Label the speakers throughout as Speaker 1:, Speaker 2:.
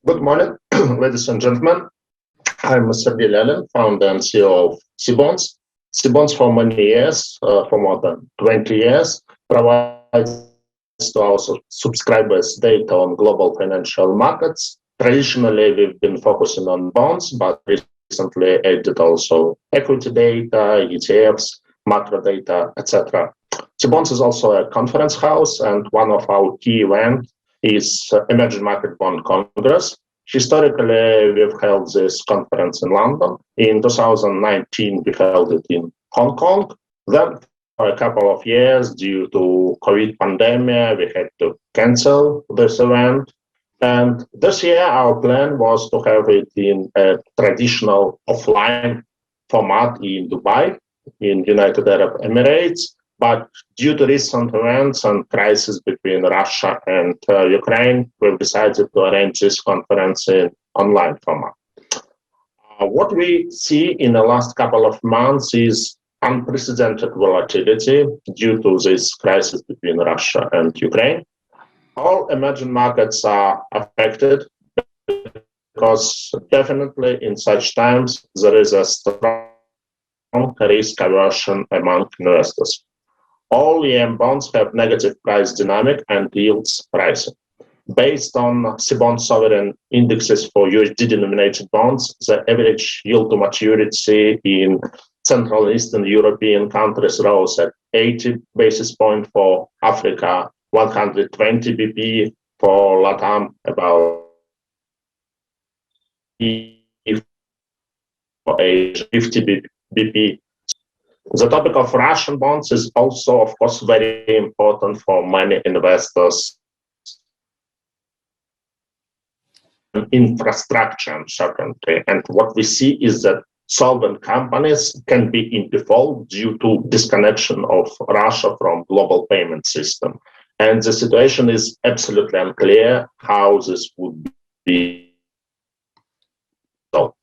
Speaker 1: Good morning, ladies and gentlemen. I'm Mr. Lana, founder and CEO of Cbonds. Cbonds for many years, for more than 20 years, provides to our subscribers data on global financial markets. Traditionally, we've been focusing on bonds, but recently added also equity data, ETFs, macro data, etc. Cbonds is also a conference house, and one of our key events is Emerging Market Bond Congress. Historically, we've held this conference in London. In 2019, we held it in Hong Kong. Then, for a couple of years, due to COVID pandemic, we had to cancel this event. And this year, our plan was to have it in a traditional offline format in Dubai, in United Arab Emirates. But due to recent events and crisis between Russia and Ukraine, we've decided to arrange this conference in online format. What we see in the last couple of months is unprecedented volatility due to this crisis between Russia and Ukraine. All emerging markets are affected because definitely in such times there is a strong risk aversion among investors. All EM bonds have negative price dynamic and yields pricing. Based on Cbond sovereign indexes for USD denominated bonds, the average yield to maturity in Central and Eastern European countries rose at 80 basis points for Africa, 120 BP for LATAM, about for Asia, 50 BP. The topic of Russian bonds is also, of course, very important for many investors. Infrastructure uncertainty. And what we see is that solvent companies can be in default due to disconnection of Russia from global payment system. And the situation is absolutely unclear how this would be solved.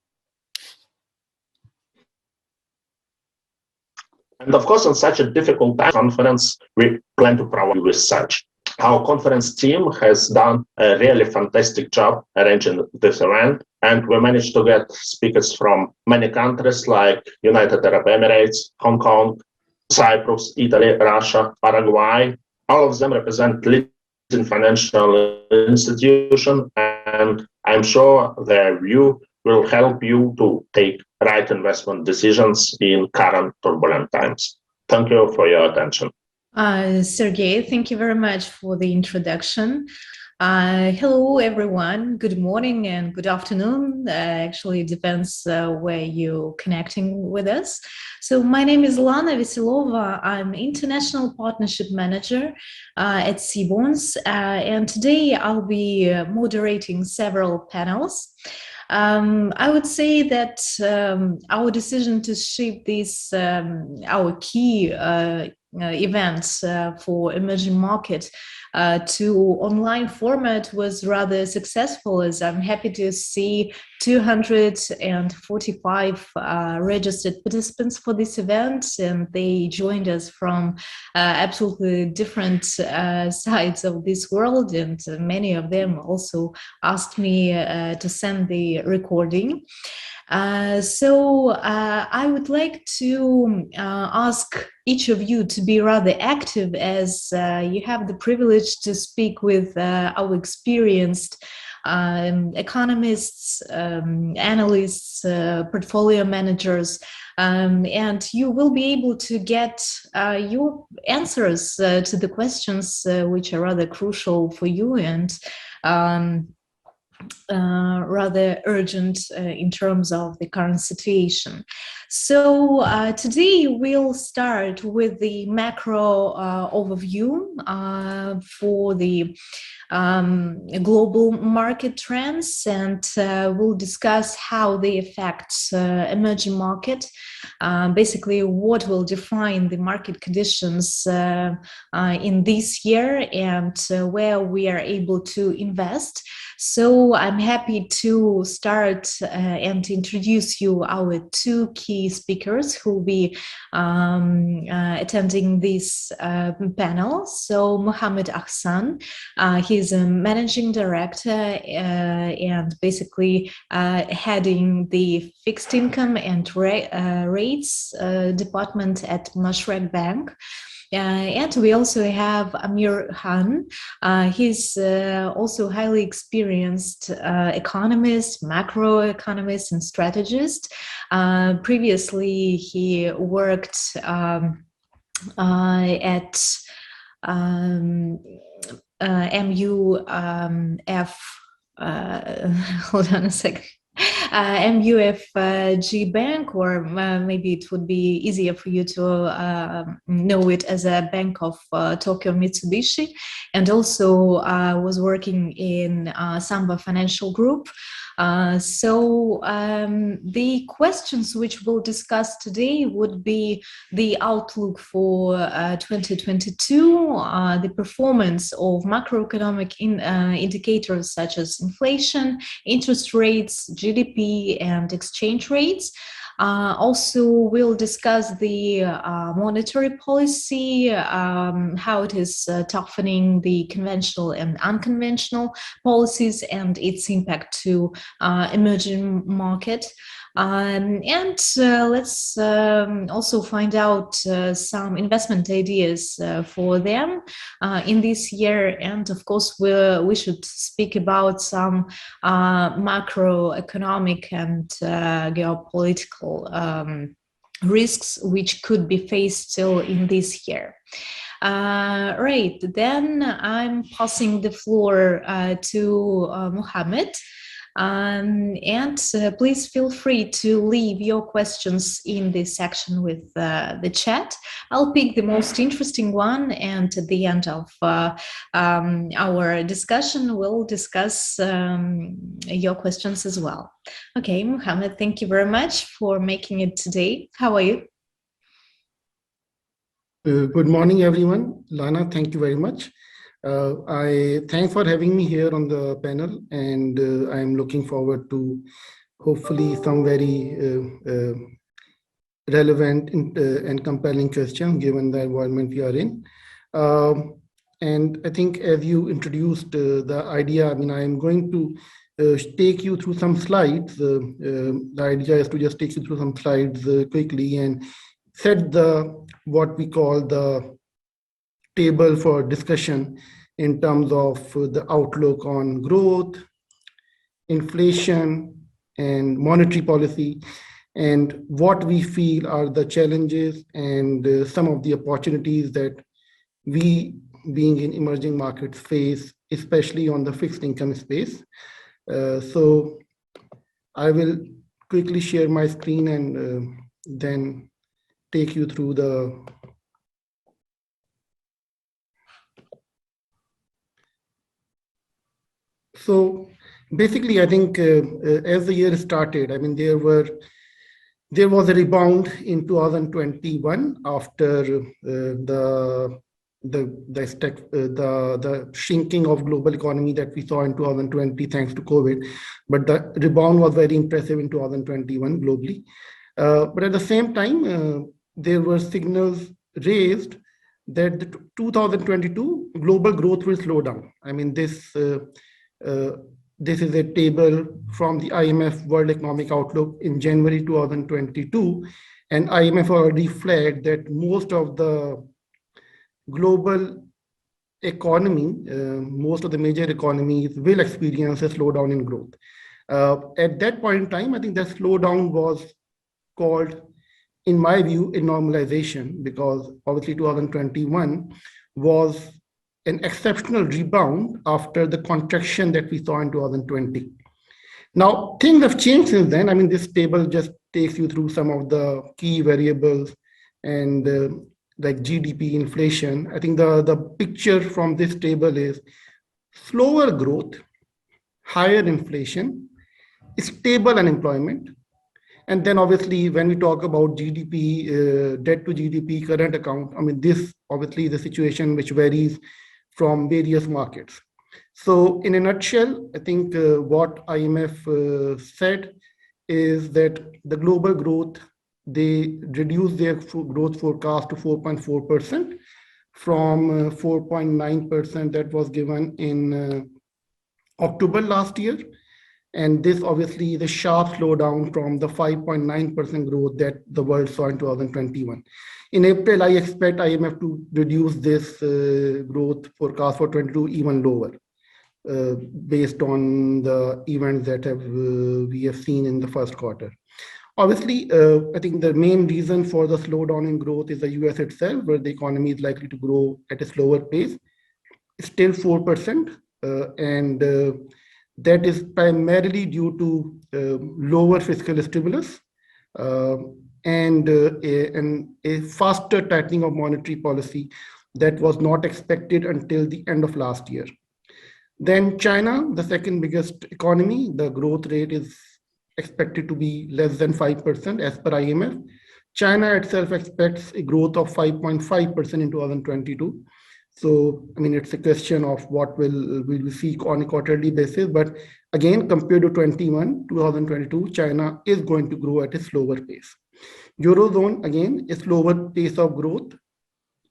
Speaker 1: And of course, in such a difficult time conference, we plan to provide you with such. Our conference team has done a really fantastic job arranging this event, and we managed to get speakers from many countries like United Arab Emirates, Hong Kong, Cyprus, Italy, Russia, Paraguay. All of them represent leading financial institutions, and I'm sure their view will help you to take right investment decisions in current turbulent times. Thank you for your attention.
Speaker 2: Sergey, thank you very much for the introduction. Hello, everyone. Good morning and good afternoon. Actually, it depends where you're connecting with us. So my name is Lana Veselova. I'm International Partnership Manager at Cbonds. And today I'll be moderating several panels. I would say that our decision to shape these, our key events for emerging market to online format was rather successful, as I'm happy to see 245 registered participants for this event, and they joined us from absolutely different sides of this world, and many of them also asked me to send the recording. So I would like to ask each of you to be rather active, as you have the privilege to speak with our experienced economists, analysts, portfolio managers, and you will be able to get your answers to the questions which are rather crucial for you and rather urgent in terms of the current situation. So today we'll start with the macro overview for the global market trends, and we'll discuss how they affect emerging market, basically what will define the market conditions in this year and where we are able to invest. So so I'm happy to start and introduce you our two key speakers who will be attending this panel. So Mohammad Ahsan, he's a managing director and basically heading the fixed income and rates department at Mashreqbank. And we also have Amir Khan. He's also highly experienced economist, macroeconomist, and strategist. Previously, he worked at MUF. Hold on a second. MUFG Bank, or maybe it would be easier for you to know it as a Bank of Tokyo Mitsubishi, and also was working in Samba Financial Group. The questions which we'll discuss today would be the outlook for 2022, the performance of macroeconomic indicators such as inflation, interest rates, GDP, and exchange rates. Also, we'll discuss the monetary policy, how it is toughening the conventional and unconventional policies and its impact to emerging market. Let's also find out some investment ideas for them in this year. And of course, we should speak about some macroeconomic and geopolitical risks which could be faced still in this year. Right, then I'm passing the floor to Mohammad. Please feel free to leave your questions in this section with the chat. I'll pick the most interesting one, and at the end of our discussion, we'll discuss your questions as well. Okay, Mohammad, thank you very much for making it today. How are you?
Speaker 3: Good morning, everyone. Lana, thank you very much. Thanks for having me here on the panel, and I'm looking forward to hopefully some very relevant and compelling questions given the environment we are in. And I think as you introduced the idea, I mean, I'm going to take you through some slides. The idea is to just take you through some slides quickly and set what we call the table for discussion in terms of the outlook on growth, inflation, and monetary policy, and what we feel are the challenges and some of the opportunities that we, being in emerging markets, face, especially on the fixed income space. So I will quickly share my screen and then take you through the So basically, I think as the year started, I mean, there was a rebound in 2021 after the shrinking of global economy that we saw in 2020 thanks to COVID. But the rebound was very impressive in 2021 globally. But at the same time, there were signals raised that the 2022 global growth will slow down. I mean, this is a table from the IMF World Economic Outlook in January 2022, and IMF already flagged that most of the global economy, most of the major economies will experience a slowdown in growth. At that point in time, I think that slowdown was called, in my view, a normalization, because obviously 2021 was an exceptional rebound after the contraction that we saw in 2020. Now, things have changed since then. I mean, this table just takes you through some of the key variables and like GDP, inflation. I think the picture from this table is slower growth, higher inflation, stable unemployment. And then obviously, when we talk about GDP, debt to GDP, current account, I mean, this obviously is a situation which varies from various markets. So in a nutshell, I think what IMF said is that the global growth, they reduced their growth forecast to 4.4% from 4.9% that was given in October last year. And this obviously is a sharp slowdown from the 5.9% growth that the world saw in 2021. In April, I expect IMF to reduce this growth forecast for 22 even lower, based on the events that we have seen in the first quarter. Obviously, I think the main reason for the slowdown in growth is the US itself, where the economy is likely to grow at a slower pace, still 4%, and that is primarily due to lower fiscal stimulus and a faster tightening of monetary policy that was not expected until the end of last year. Then China, the second biggest economy, the growth rate is expected to be less than 5% as per IMF. China itself expects a growth of 5.5% in 2022. So, I mean, it's a question of what will we see on a quarterly basis. But again, compared to 2022, China is going to grow at a slower pace. Eurozone, again, a slower pace of growth,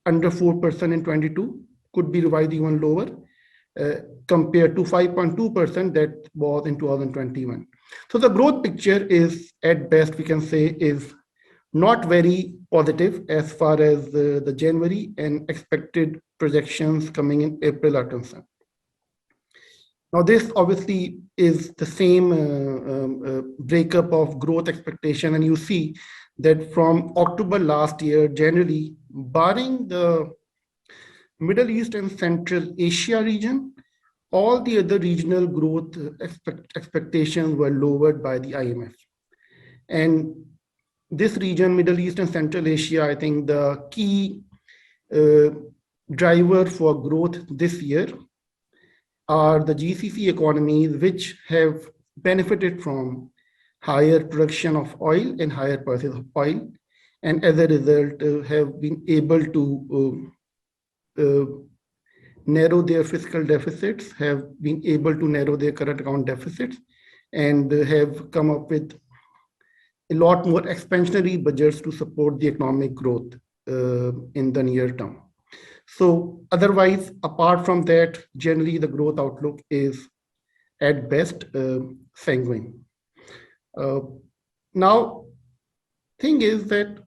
Speaker 3: under 4% in 22, could be revised even lower compared to 5.2% that was in 2021. So the growth picture is, at best, we can say, is not very positive as far as the January and expected projections coming in April are concerned. Now, this obviously is the same breakup of growth expectation, and you see that from October last year, generally, barring the Middle East and Central Asia region, all the other regional growth expectations were lowered by the IMF. And this region, Middle East and Central Asia, I think the key driver for growth this year are the GCC economies, which have benefited from higher production of oil and higher prices of oil, and as a result have been able to narrow their fiscal deficits, have been able to narrow their current account deficits, and have come up with a lot more expansionary budgets to support the economic growth in the near term. So otherwise, apart from that, generally the growth outlook is at best sanguine. Now, thing is that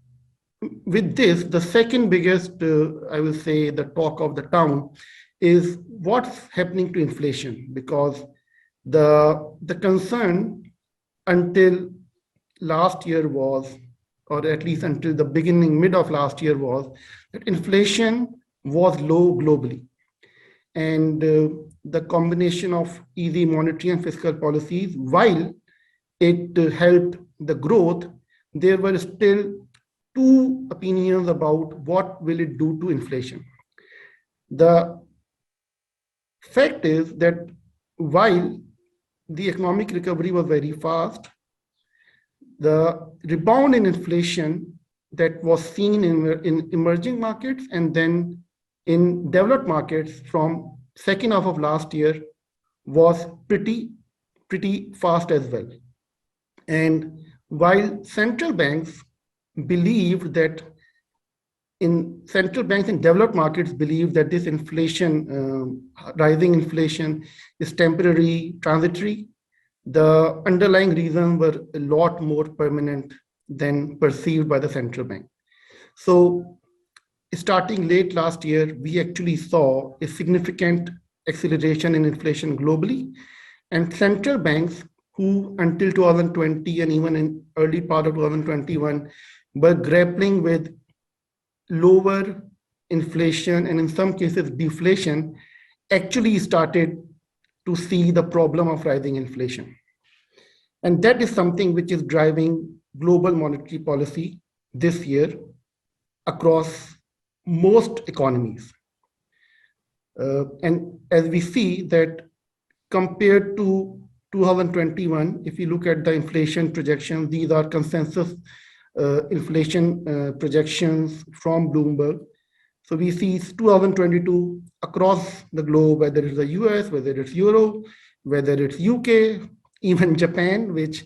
Speaker 3: with this, the second biggest, I will say, the talk of the town is what's happening to inflation, because the concern until last year was, or at least until the mid of last year was, that inflation was low globally. And the combination of easy monetary and fiscal policies, while it helped the growth, there were still two opinions about what will it do to inflation. The fact is that while the economic recovery was very fast, the rebound in inflation that was seen in emerging markets and then in developed markets from second half of last year was pretty fast as well. And while central banks believed that central banks in developed markets believe that this inflation, rising inflation is temporary, transitory, the underlying reasons were a lot more permanent than perceived by the central bank. So starting late last year, we actually saw a significant acceleration in inflation globally, and central banks who until 2020 and even in early part of 2021 were grappling with lower inflation and in some cases deflation, actually started to see the problem of rising inflation. And that is something which is driving global monetary policy this year across most economies. And as we see that compared to 2021, if you look at the inflation projections, these are consensus inflation projections from Bloomberg. So we see 2022 across the globe, whether it's the US, whether it's Europe, whether it's UK, even Japan, which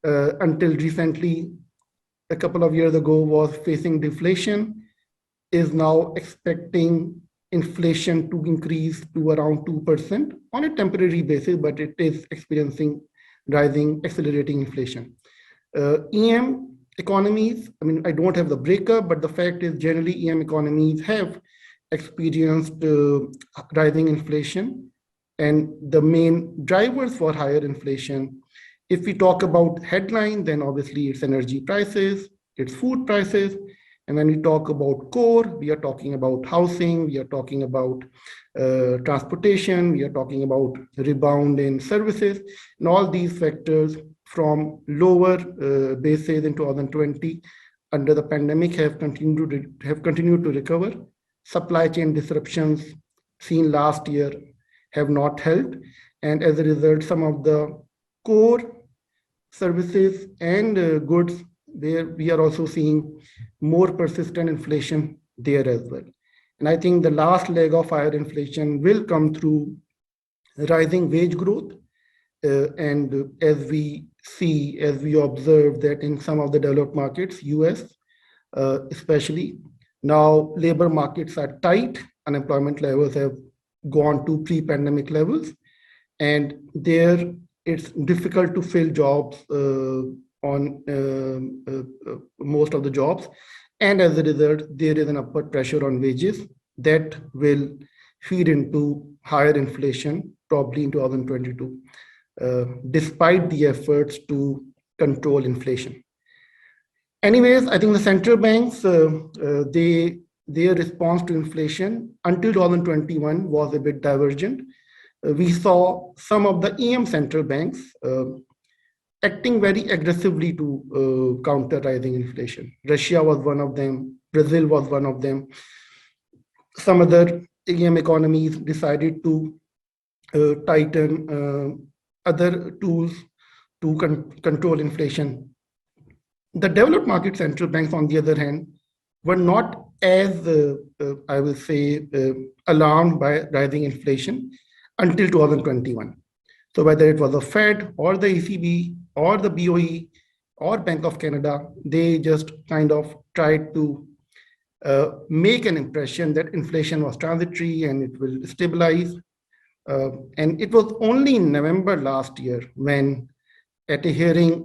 Speaker 3: until recently, a couple of years ago, was facing deflation, is now expecting inflation to increase to around 2% on a temporary basis, but it is experiencing rising, accelerating inflation. EM economies, I mean, I don't have the breakup, but the fact is generally EM economies have experienced rising inflation, and the main drivers for higher inflation, if we talk about headline, then obviously it's energy prices, it's food prices. And when we talk about core, we are talking about housing, we are talking about transportation, we are talking about rebound in services, and all these factors from lower bases in 2020 under the pandemic have continued to recover. Supply chain disruptions seen last year have not helped, and as a result, some of the core services and goods, there we are also seeing more persistent inflation there as well. And I think the last leg of higher inflation will come through rising wage growth. And as we observe that in some of the developed markets, US especially, now labor markets are tight, unemployment levels have gone to pre-pandemic levels, and there it's difficult to fill jobs on most of the jobs. And as a result, there is an upward pressure on wages that will feed into higher inflation probably in 2022, despite the efforts to control inflation. Anyways, I think the central banks, their response to inflation until 2021 was a bit divergent. We saw some of the EM central banks acting very aggressively to counter rising inflation. Russia was one of them, Brazil was one of them. Some other EM economies decided to tighten other tools to control inflation. The developed market central banks, on the other hand, were not as, I will say, alarmed by rising inflation until 2021. So whether it was the Fed or the ECB or the BOE or Bank of Canada, they just kind of tried to make an impression that inflation was transitory and it will stabilize. And it was only in November last year when, at a hearing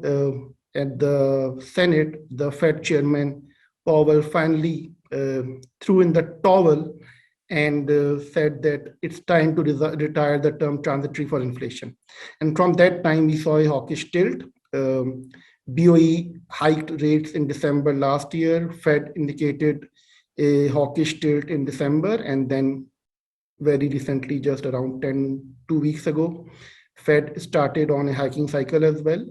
Speaker 3: at the Senate, the Fed chairman Powell finally threw in the towel and said that it's time to retire the term transitory for inflation. And from that time, we saw a hawkish tilt. BOE hiked rates in December last year. Fed indicated a hawkish tilt in December, and then very recently, just around 2 weeks ago, Fed started on a hiking cycle as well.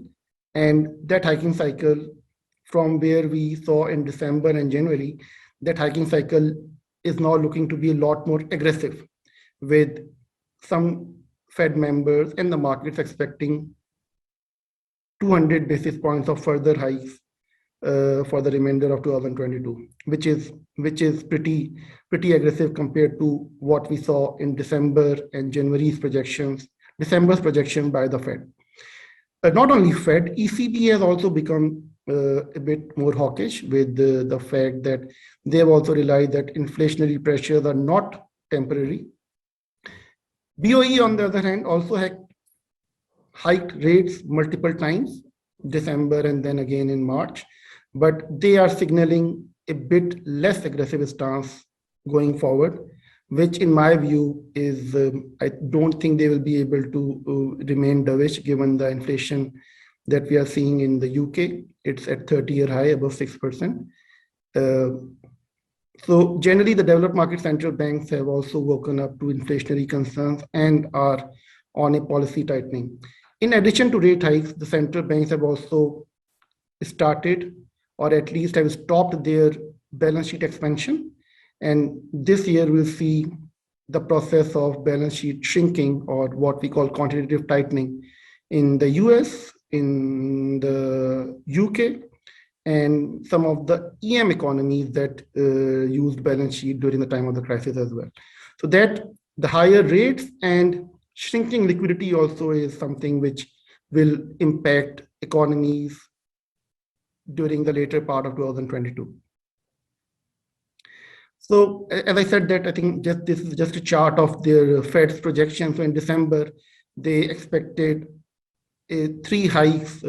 Speaker 3: And that hiking cycle, from where we saw in December and January, that hiking cycle is now looking to be a lot more aggressive, with some Fed members and the markets expecting 200 basis points of further hikes for the remainder of 2022, which is pretty aggressive compared to what we saw in December and January's projections, December's projection by the Fed. Not only Fed, ECB has also become a bit more hawkish with the fact that they have also realized that inflationary pressures are not temporary. BOE, on the other hand, also had hiked rates multiple times, December and then again in March, but they are signaling a bit less aggressive stance going forward, which in my view is, I don't think they will be able to remain dovish given the inflation that we are seeing in the UK. It's at 30-year high, above 6%. So generally, the developed market central banks have also woken up to inflationary concerns and are on a policy tightening. In addition to rate hikes, the central banks have also started, or at least have stopped, their balance sheet expansion. And this year we'll see the process of balance sheet shrinking, or what we call quantitative tightening, in the US, in the UK, and some of the EM economies that used balance sheet during the time of the crisis as well. So that the higher rates and shrinking liquidity also is something which will impact economies during the later part of 2022. So as I said that, I think this is just a chart of their Fed's projection. So in December, they expected 3 hikes,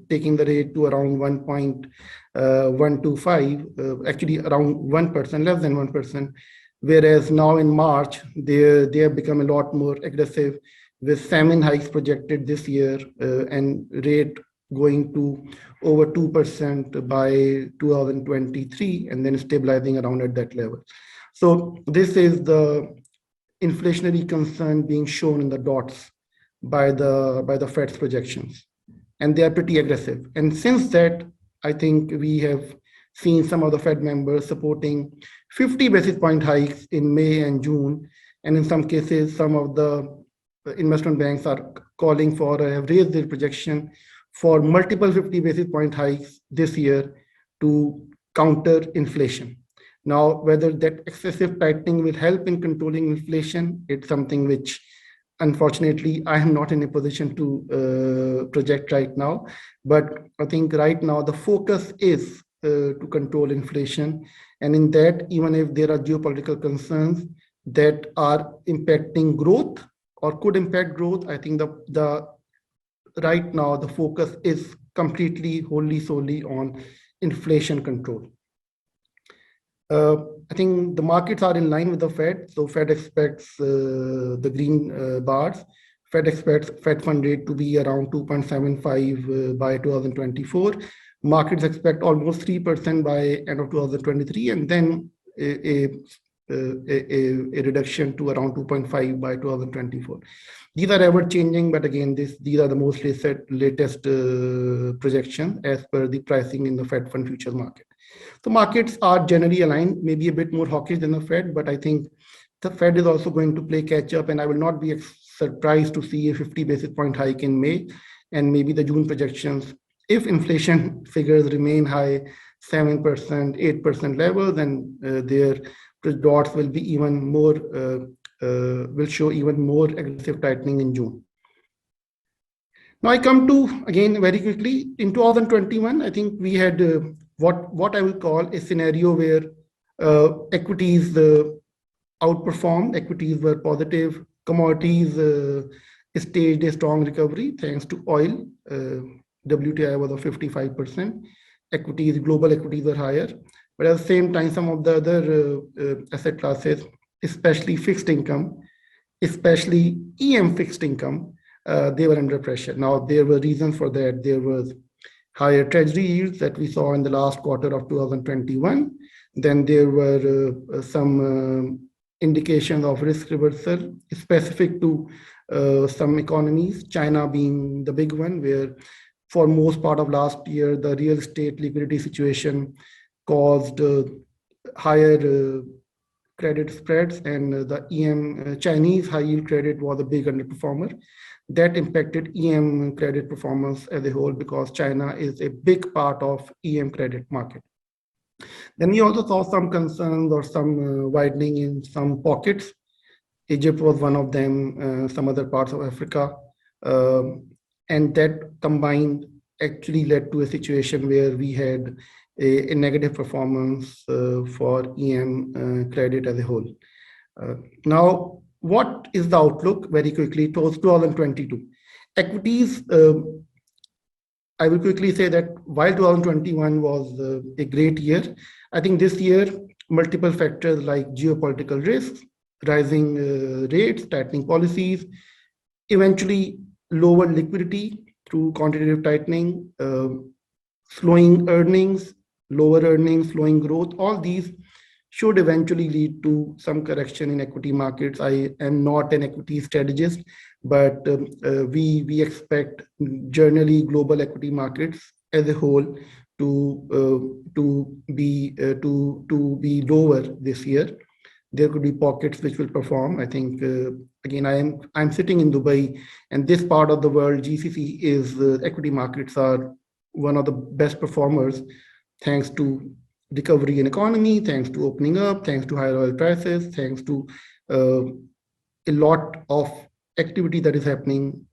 Speaker 3: taking the rate to around 1.125, actually around 1%, less than 1%. Whereas now in March, they have become a lot more aggressive with 7 hikes projected this year and rate going to over 2% by 2023 and then stabilizing around at that level. So this is the inflationary concern being shown in the dots by the Fed's projections, and they are pretty aggressive. And since that, I think we have seen some of the Fed members supporting 50 basis point hikes in May and June, and in some cases, some of the investment banks are calling for have raised their projection for multiple 50 basis point hikes this year to counter inflation. Now, whether that excessive tightening will help in controlling inflation, it's something which unfortunately, I am not in a position to project right now, but I think right now the focus is to control inflation. And in that, even if there are geopolitical concerns that are impacting growth or could impact growth, I think the right now the focus is completely, wholly, solely on inflation control. I think the markets are in line with the Fed. So Fed expects the green bars. Fed expects Fed fund rate to be around 2.75 by 2024. Markets expect almost 3% by end of 2023, and then a reduction to around 2.5 by 2024. These are ever changing, but again, these are the most latest projections as per the pricing in the Fed fund futures market. So markets are generally aligned, maybe a bit more hawkish than the Fed, but I think the Fed is also going to play catch up, and I will not be surprised to see a 50 basis point hike in May and maybe the June projections. If inflation figures remain high, 7%, 8% level, then their dots will be even more, will show even more aggressive tightening in June. Now I come to, again, very quickly, in 2021, I think we had what I will call a scenario where equities outperformed, equities were positive, commodities staged a strong recovery thanks to oil. WTI was of 55%. Equities, global equities were higher, but at the same time, some of the other asset classes, especially fixed income, especially EM fixed income, they were under pressure. Now, there were reasons for that. There was higher treasury yields that we saw in the last quarter of 2021. Then there were some indications of risk reversal specific to some economies, China being the big one, where for most part of last year, the real estate liquidity situation caused higher credit spreads, and the EM Chinese high yield credit was a big underperformer. That impacted EM credit performance as a whole because China is a big part of EM credit market. Then we also saw some concerns or some widening in some pockets. Egypt was one of them, some other parts of Africa. And that combined actually led to a situation where we had a negative performance for EM credit as a whole. Now, what is the outlook very quickly towards 2022? Equities, I will quickly say that while 2021 was a great year, I think this year, multiple factors like geopolitical risks, rising rates, tightening policies, eventually lower liquidity through quantitative tightening, slowing earnings, lower earnings, slowing growth, all these should eventually lead to some correction in equity markets. I am not an equity strategist, but we expect generally global equity markets as a whole to be lower this year. There could be pockets which will perform. I think again, I'm sitting in Dubai, and this part of the world, GCC, is equity markets are one of the best performers. thanks to recovery in economy, thanks to opening up, thanks to higher oil prices, thanks to a lot of activity that is happening.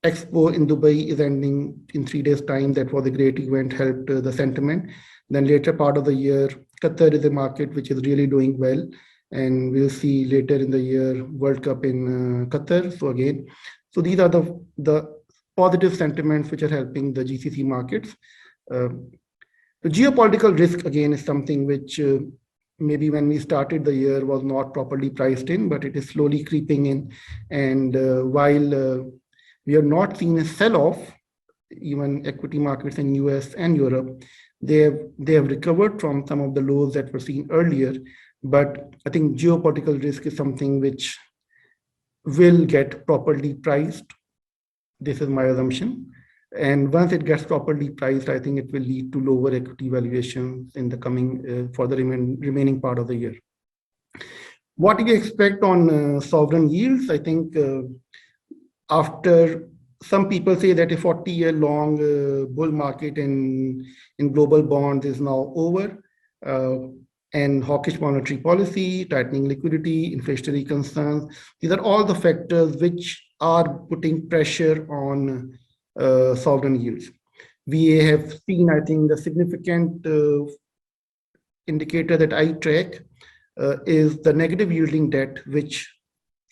Speaker 3: Expo in Dubai is ending in 3 days' time. That was a great event, helped the sentiment. Then later part of the year, Qatar is a market which is really doing well. And we'll see later in the year, World Cup in Qatar. So these are the positive sentiments which are helping the GCC markets. The geopolitical risk, again, is something which maybe when we started the year was not properly priced in, but it is slowly creeping in. And while we have not seen a sell-off, even equity markets in US and Europe, they have recovered from some of the lows that were seen earlier. But I think geopolitical risk is something which will get properly priced. This is my assumption. And once it gets properly priced, I think it will lead to lower equity valuations in the coming for the remaining part of the year. What do you expect on sovereign yields? I think after some people say that a 40-year long bull market in global bonds is now over, and hawkish monetary policy, tightening liquidity, inflationary concerns, these are all the factors which are putting pressure on sovereign yields. We have seen, I think, the significant indicator that I track is the negative yielding debt, which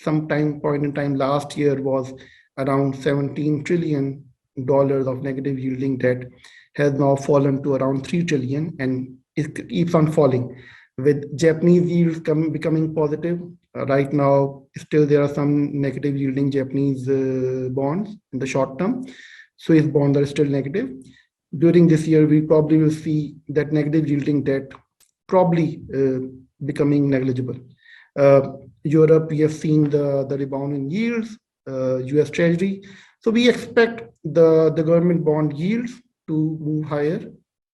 Speaker 3: point in time last year was around $17 trillion of negative yielding debt, has now fallen to around $3 trillion, and it keeps on falling. With Japanese yields becoming positive, right now still there are some negative yielding Japanese bonds in the short term. Swiss bonds are still negative. During this year, we probably will see that negative yielding debt probably becoming negligible. Europe, we have seen the rebound in yields, US Treasury. So we expect the government bond yields to move higher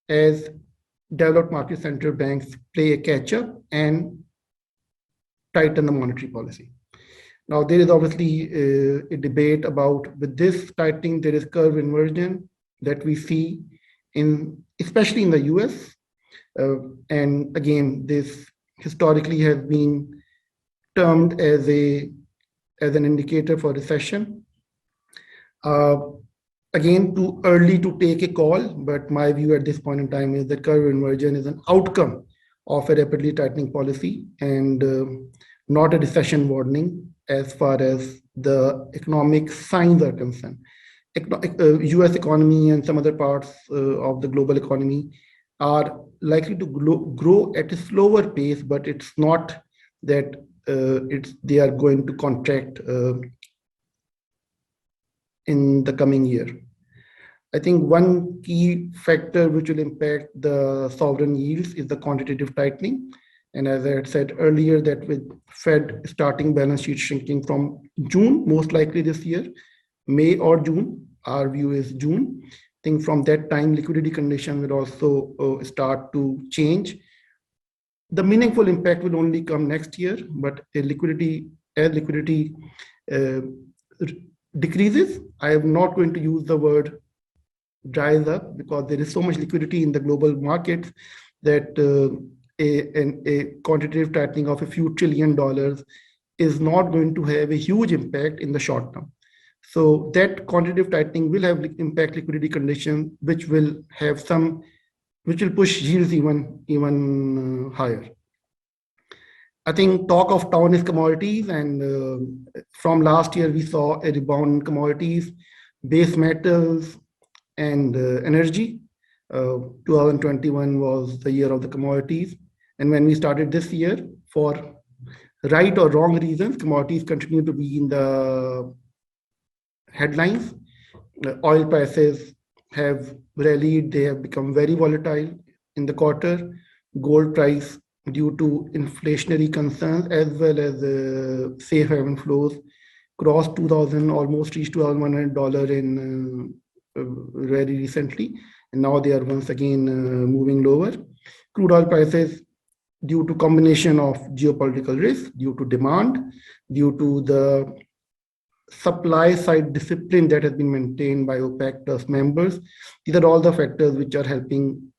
Speaker 3: as developed market central banks play a catch-up and tighten the monetary policy. Now, there is obviously a debate about, with this tightening, there is curve inversion that we see especially in the US. And again, this historically has been termed as an indicator for recession. Again, too early to take a call, but my view at this point in time is that curve inversion is an outcome of a rapidly tightening policy and not a recession warning as far as the economic signs are concerned. US economy and some other parts of the global economy are likely to grow at a slower pace, but it's not that they are going to contract in the coming year. I think one key factor which will impact the sovereign yields is the quantitative tightening. And as I had said earlier, that with Fed starting balance sheet shrinking from June, most likely this year, May or June, our view is June. I think from that time, liquidity condition will also start to change. The meaningful impact will only come next year, but as liquidity decreases, I am not going to use the word dries up because there is so much liquidity in the global markets that a quantitative tightening of a few $1 trillion is not going to have a huge impact in the short term. So that quantitative tightening will have impact liquidity conditions, which will push yields even higher. I think talk of town is commodities, and from last year we saw a rebound in commodities, base metals, and energy. 2021 was the year of the commodities, and when we started this year, for right or wrong reasons, commodities continue to be in the headlines. Oil prices have rallied, they have become very volatile in the quarter. Gold price, due to inflationary concerns as well as safe haven flows, crossed 2,000, almost reached $2,100 in very recently, and now they are once again moving lower. Crude oil prices, due to combination of geopolitical risk, due to demand, due to the supply side discipline that has been maintained by OPEC+ members, these are all the factors which are helping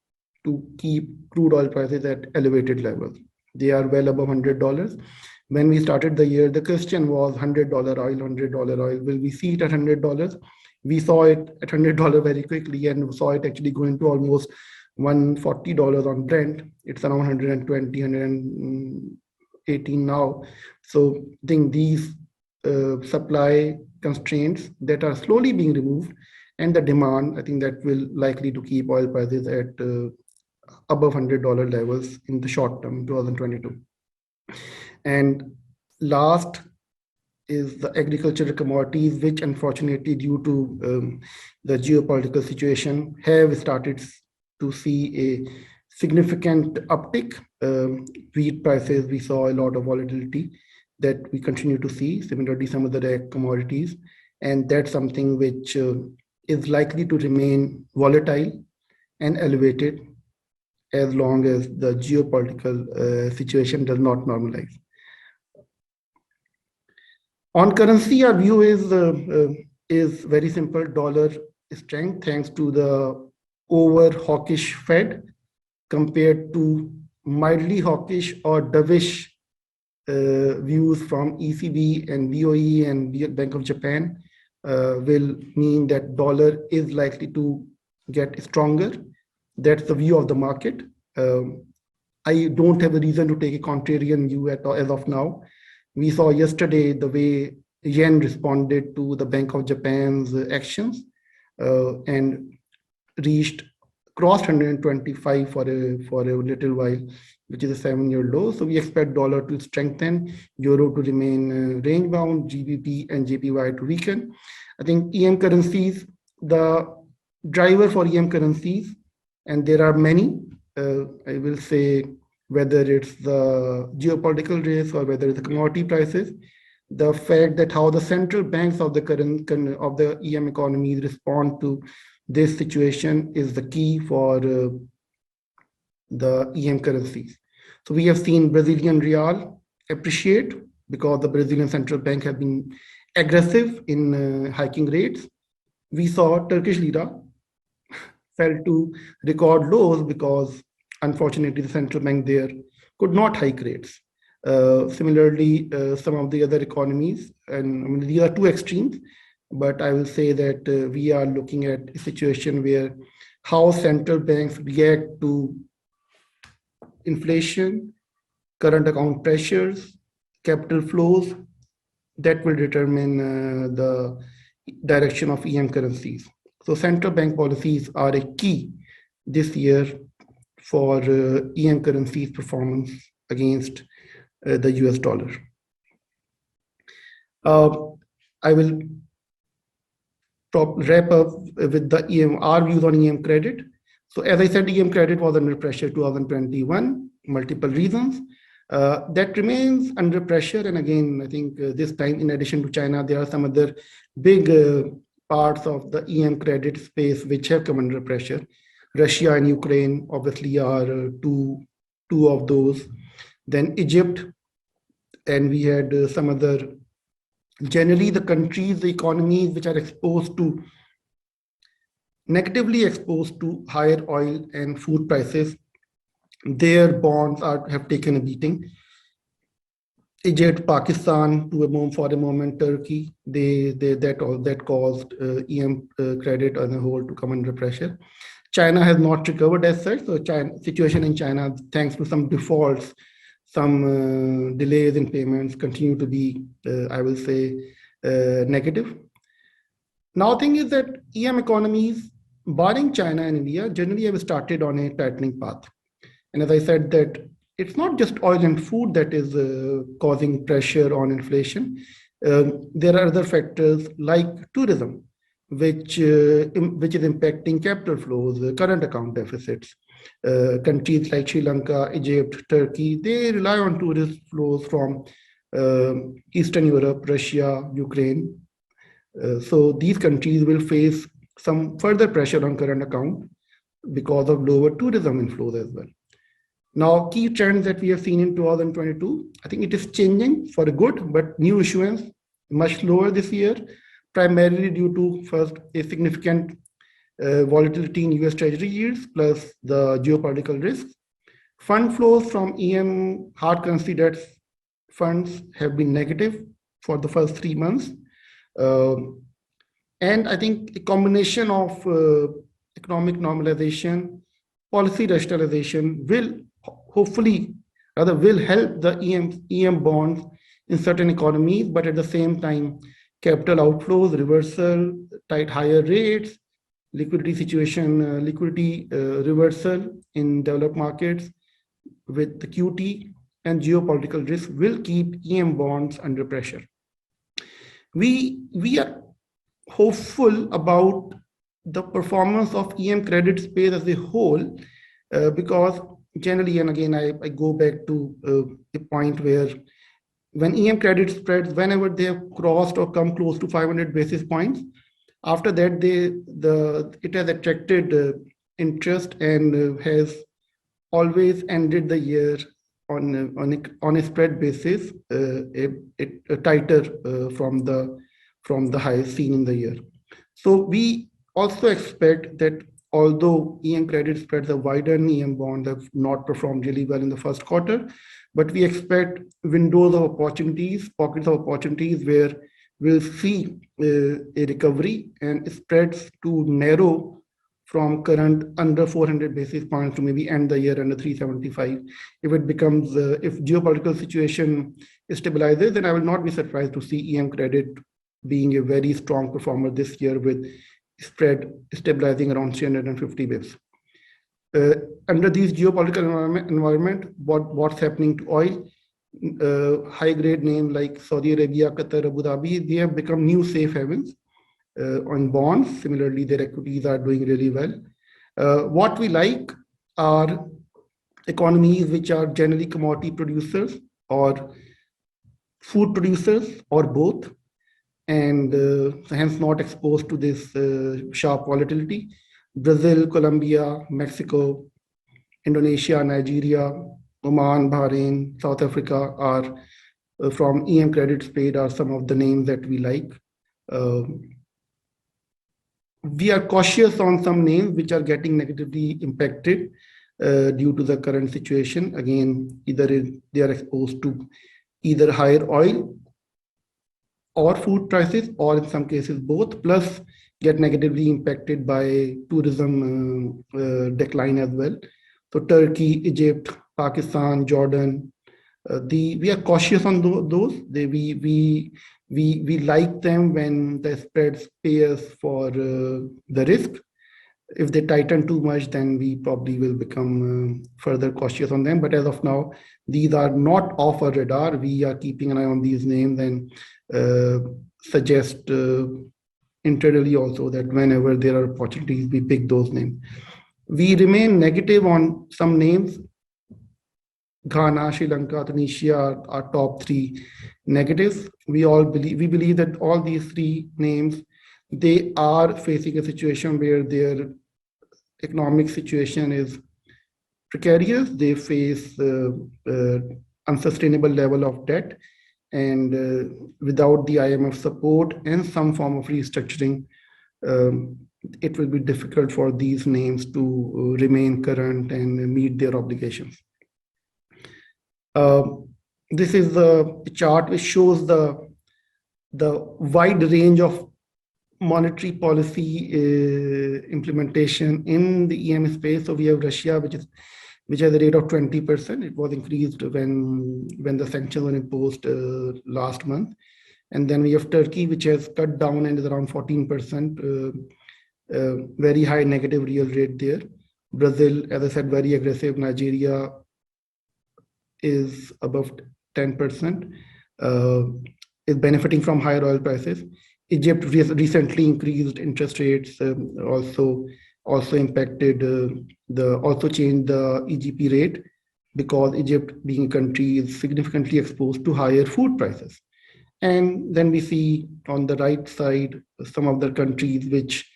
Speaker 3: to keep crude oil prices at elevated levels. They are well above $100. When we started the year, the question was $100 oil, $100 oil. Will we see it at $100? We saw it at $100 very quickly and saw it actually going to almost $140 on Brent. It's around 120, 118 now. So I think these supply constraints that are slowly being removed and the demand, I think that will likely to keep oil prices at above $100 levels in the short term, 2022. And last is the agricultural commodities, which unfortunately due to the geopolitical situation have started to see a significant uptick. Wheat prices, we saw a lot of volatility that we continue to see, similarly some of the ag commodities. And that's something which is likely to remain volatile and elevated as long as the geopolitical situation does not normalize. On currency, our view is very simple. Dollar strength thanks to the over hawkish Fed compared to mildly hawkish or dovish views from ECB and BOE and Bank of Japan will mean that dollar is likely to get stronger. That's the view of the market. I don't have a reason to take a contrarian view as of now. We saw yesterday the way yen responded to the Bank of Japan's actions and crossed 125 for a little while, which is a 7-year low. So we expect dollar to strengthen, euro to remain range bound, GBP and JPY to weaken. I think EM currencies, the driver for EM currencies, and there are many, I will say, whether it's the geopolitical risk or whether it's the commodity prices, the fact that how the central banks of the EM economies respond to this situation is the key for the EM currencies. So we have seen Brazilian real appreciate because the Brazilian central bank has been aggressive in hiking rates. We saw Turkish lira fell to record lows because unfortunately the central bank there could not hike rates. Similarly, some of the other economies, and I mean, these are two extremes, but I will say that we are looking at a situation where how central banks react to inflation, current account pressures, capital flows, that will determine the direction of EM currencies. So central bank policies are a key this year for EM currencies performance against the US dollar. I will wrap up with the our views on EM credit. So as I said, EM credit was under pressure 2021, multiple reasons. That remains under pressure. And again, I think this time, in addition to China, there are some other big parts of the EM credit space which have come under pressure. Russia and Ukraine obviously are two of those. Then Egypt, and we had some other, generally the countries, the economies which are negatively exposed to higher oil and food prices, their bonds have taken a beating. Egypt, Pakistan, for a moment, Turkey, that caused EM credit as a whole to come under pressure. China has not recovered as such. So situation in China, thanks to some defaults, some delays in payments, continue to be, I will say, negative. Now, the thing is that EM economies, barring China and India, generally have started on a tightening path. And as I said, that it's not just oil and food that is causing pressure on inflation. There are other factors like tourism, which is impacting capital flows, current account deficits. Countries like Sri Lanka, Egypt, Turkey, they rely on tourist flows from Eastern Europe, Russia, Ukraine. So these countries will face some further pressure on current account because of lower tourism inflows as well. Now, key trends that we have seen in 2022, I think it is changing for the good, but new issuance much lower this year, primarily due to first a significant volatility in US Treasury yields plus the geopolitical risks. Fund flows from EM hard currency debt funds have been negative for the first 3 months. And I think a combination of economic normalization, policy rationalization will hopefully, rather will help the EM bonds in certain economies, but at the same time, capital outflows, reversal, higher rates, liquidity situation, reversal in developed markets with the QT and geopolitical risk will keep EM bonds under pressure. We are hopeful about the performance of EM credit space as a whole, because generally, and again, I go back to a point where when EM credit spreads, whenever they have crossed or come close to 500 basis points, after that, it has attracted interest and has always ended the year on a spread basis, tighter from the highs seen in the year. So we also expect that although EM credit spreads have widened, EM bonds have not performed really well in the first quarter, but we expect windows of opportunities, pockets of opportunities where we'll see a recovery and spreads to narrow from current under 400 basis points to maybe end the year under 375. If it becomes, if geopolitical situation stabilizes, then I will not be surprised to see EM credit being a very strong performer this year with spread stabilizing around 350 bips. Under these geopolitical environment, what's happening to oil? High-grade names like Saudi Arabia, Qatar, Abu Dhabi, they have become new safe havens on bonds. Similarly, their equities are doing really well. What we like are economies which are generally commodity producers or food producers or both, and hence not exposed to this sharp volatility. Brazil, Colombia, Mexico, Indonesia, Nigeria, Oman, Bahrain, South Africa are from EM credit spread are some of the names that we like. We are cautious on some names which are getting negatively impacted due to the current situation. Again, either they are exposed to either higher oil or food prices, or in some cases both, plus get negatively impacted by tourism decline as well. So Turkey, Egypt, Pakistan, Jordan, we are cautious on those. We like them when the spreads pay us for the risk. If they tighten too much, then we probably will become further cautious on them. But as of now, these are not off our radar. We are keeping an eye on these names and suggest internally also that whenever there are opportunities, we pick those names. We remain negative on some names. Ghana, Sri Lanka, Tunisia are top 3 negatives. We believe that all these 3 names, they are facing a situation where their economic situation is precarious. They face unsustainable level of debt, and without the IMF support and some form of restructuring, it will be difficult for these names to remain current and meet their obligations. This is the chart which shows the wide range of monetary policy implementation in the EM space. So we have Russia, which has a rate of 20%. It was increased when the sanctions were imposed last month. And then we have Turkey, which has cut down and is around 14%, very high negative real rate there. Brazil, as I said, very aggressive. Nigeria is above 10%, is benefiting from higher oil prices. Egypt recently increased interest rates, also impacted also changed the EGP rate, because Egypt, being a country, is significantly exposed to higher food prices. And then we see on the right side some of the countries which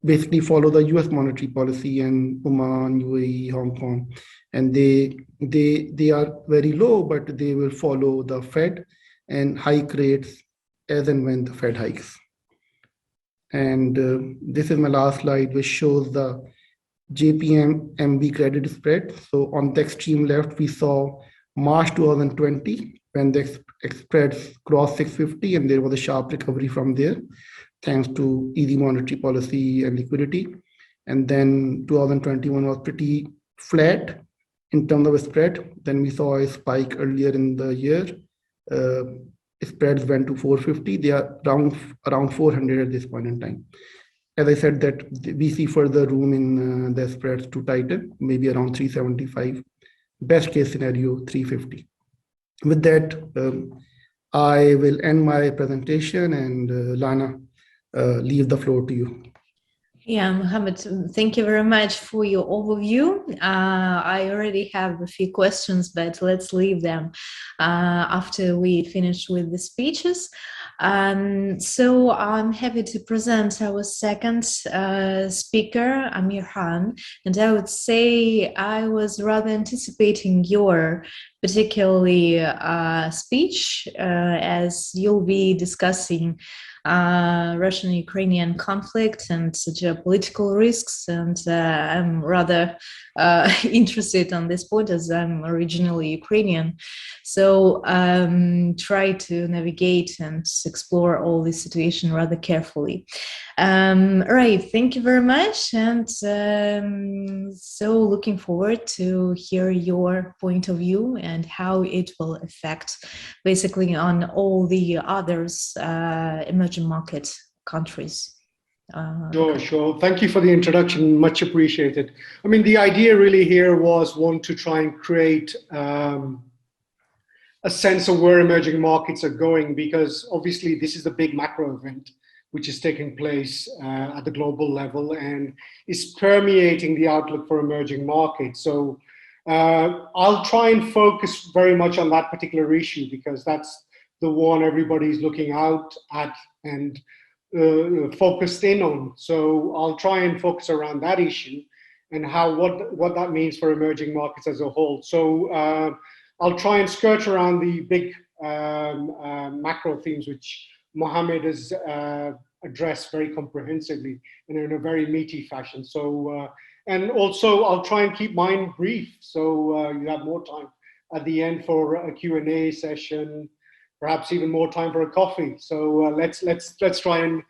Speaker 3: basically follow the US monetary policy, and Oman, UAE, Hong Kong, and they are very low, but they will follow the Fed and hike rates as and when the Fed hikes. And this is my last slide, which shows the Jpm Mv Credit Spread. So on the extreme left, we saw March 2020, when the spreads crossed 650, and there was a sharp recovery from there, thanks to easy monetary policy and liquidity. And then 2021 was pretty flat in terms of spread. Then we saw a spike earlier in the year. Spreads went to 450. They are around 400 at this point in time. As I said, that we see further room in the spreads to tighten, maybe around 375. Best case scenario, 350. With that, I will end my presentation, and Lana, leave the floor to you.
Speaker 2: Yeah, Mohammad, thank you very much for your overview. I already have a few questions, but let's leave them after we finish with the speeches. So I'm happy to present our second speaker, Amir Khan, and I would say I was rather anticipating your particularly speech, as you'll be discussing Russian-Ukrainian conflict and geopolitical risks, and I'm rather interested on this point as I'm originally Ukrainian. So try to navigate and explore all this situation rather carefully. Right, thank you very much, and so looking forward to hear your point of view and how it will affect basically on all the others emerging market countries.
Speaker 4: Sure. Thank you for the introduction. Much appreciated. I mean, the idea really here was one to try and create a sense of where emerging markets are going, because obviously this is the big macro event which is taking place at the global level and is permeating the outlook for emerging markets. So I'll try and focus very much on that particular issue, because that's the one everybody's looking out at and focused in on. So I'll try and focus around that issue and what that means for emerging markets as a whole. So I'll try and skirt around the big macro themes which Mohammad has addressed very comprehensively and in a very meaty fashion. So and also I'll try and keep mine brief, so you have more time at the end for a Q&A session, perhaps even more time for a coffee. So let's try and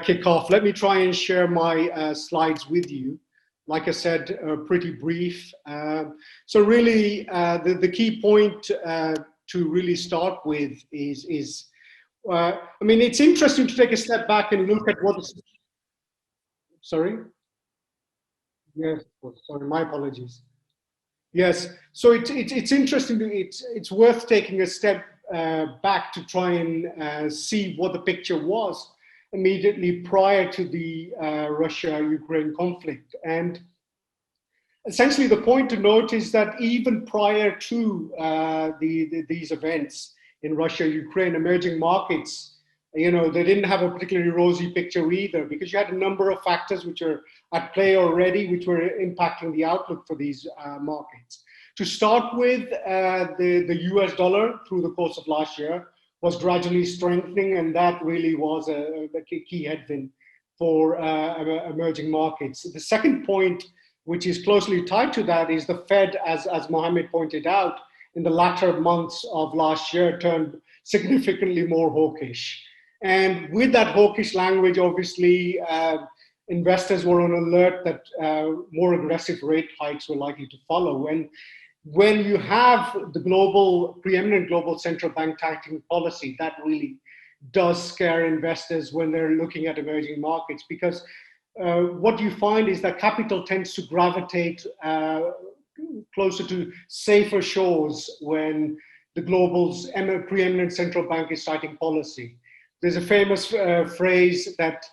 Speaker 4: kick off. Let me try and share my slides with you. Like I said, pretty brief. So really, the key point to really start with is I mean, it's interesting to take a step back and look at what is. Sorry. Yes. Sorry. My apologies. Yes. So it's interesting. It's worth taking a step back to try and see what the picture was immediately prior to the Russia-Ukraine conflict. And essentially the point to note is that even prior to these events in Russia-Ukraine, emerging markets, they didn't have a particularly rosy picture either, because you had a number of factors which are at play already, which were impacting the outlook for these markets. To start with, the US dollar through the course of last year was gradually strengthening, and that really was a key headwind for emerging markets. The second point, which is closely tied to that, is the Fed, as Mohammad pointed out, in the latter months of last year turned significantly more hawkish. And with that hawkish language, obviously, investors were on alert that more aggressive rate hikes were likely to follow. And when you have the preeminent global central bank tightening policy, that really does scare investors when they're looking at emerging markets, because what you find is that capital tends to gravitate closer to safer shores when the global's preeminent central bank is tightening policy. There's a famous phrase that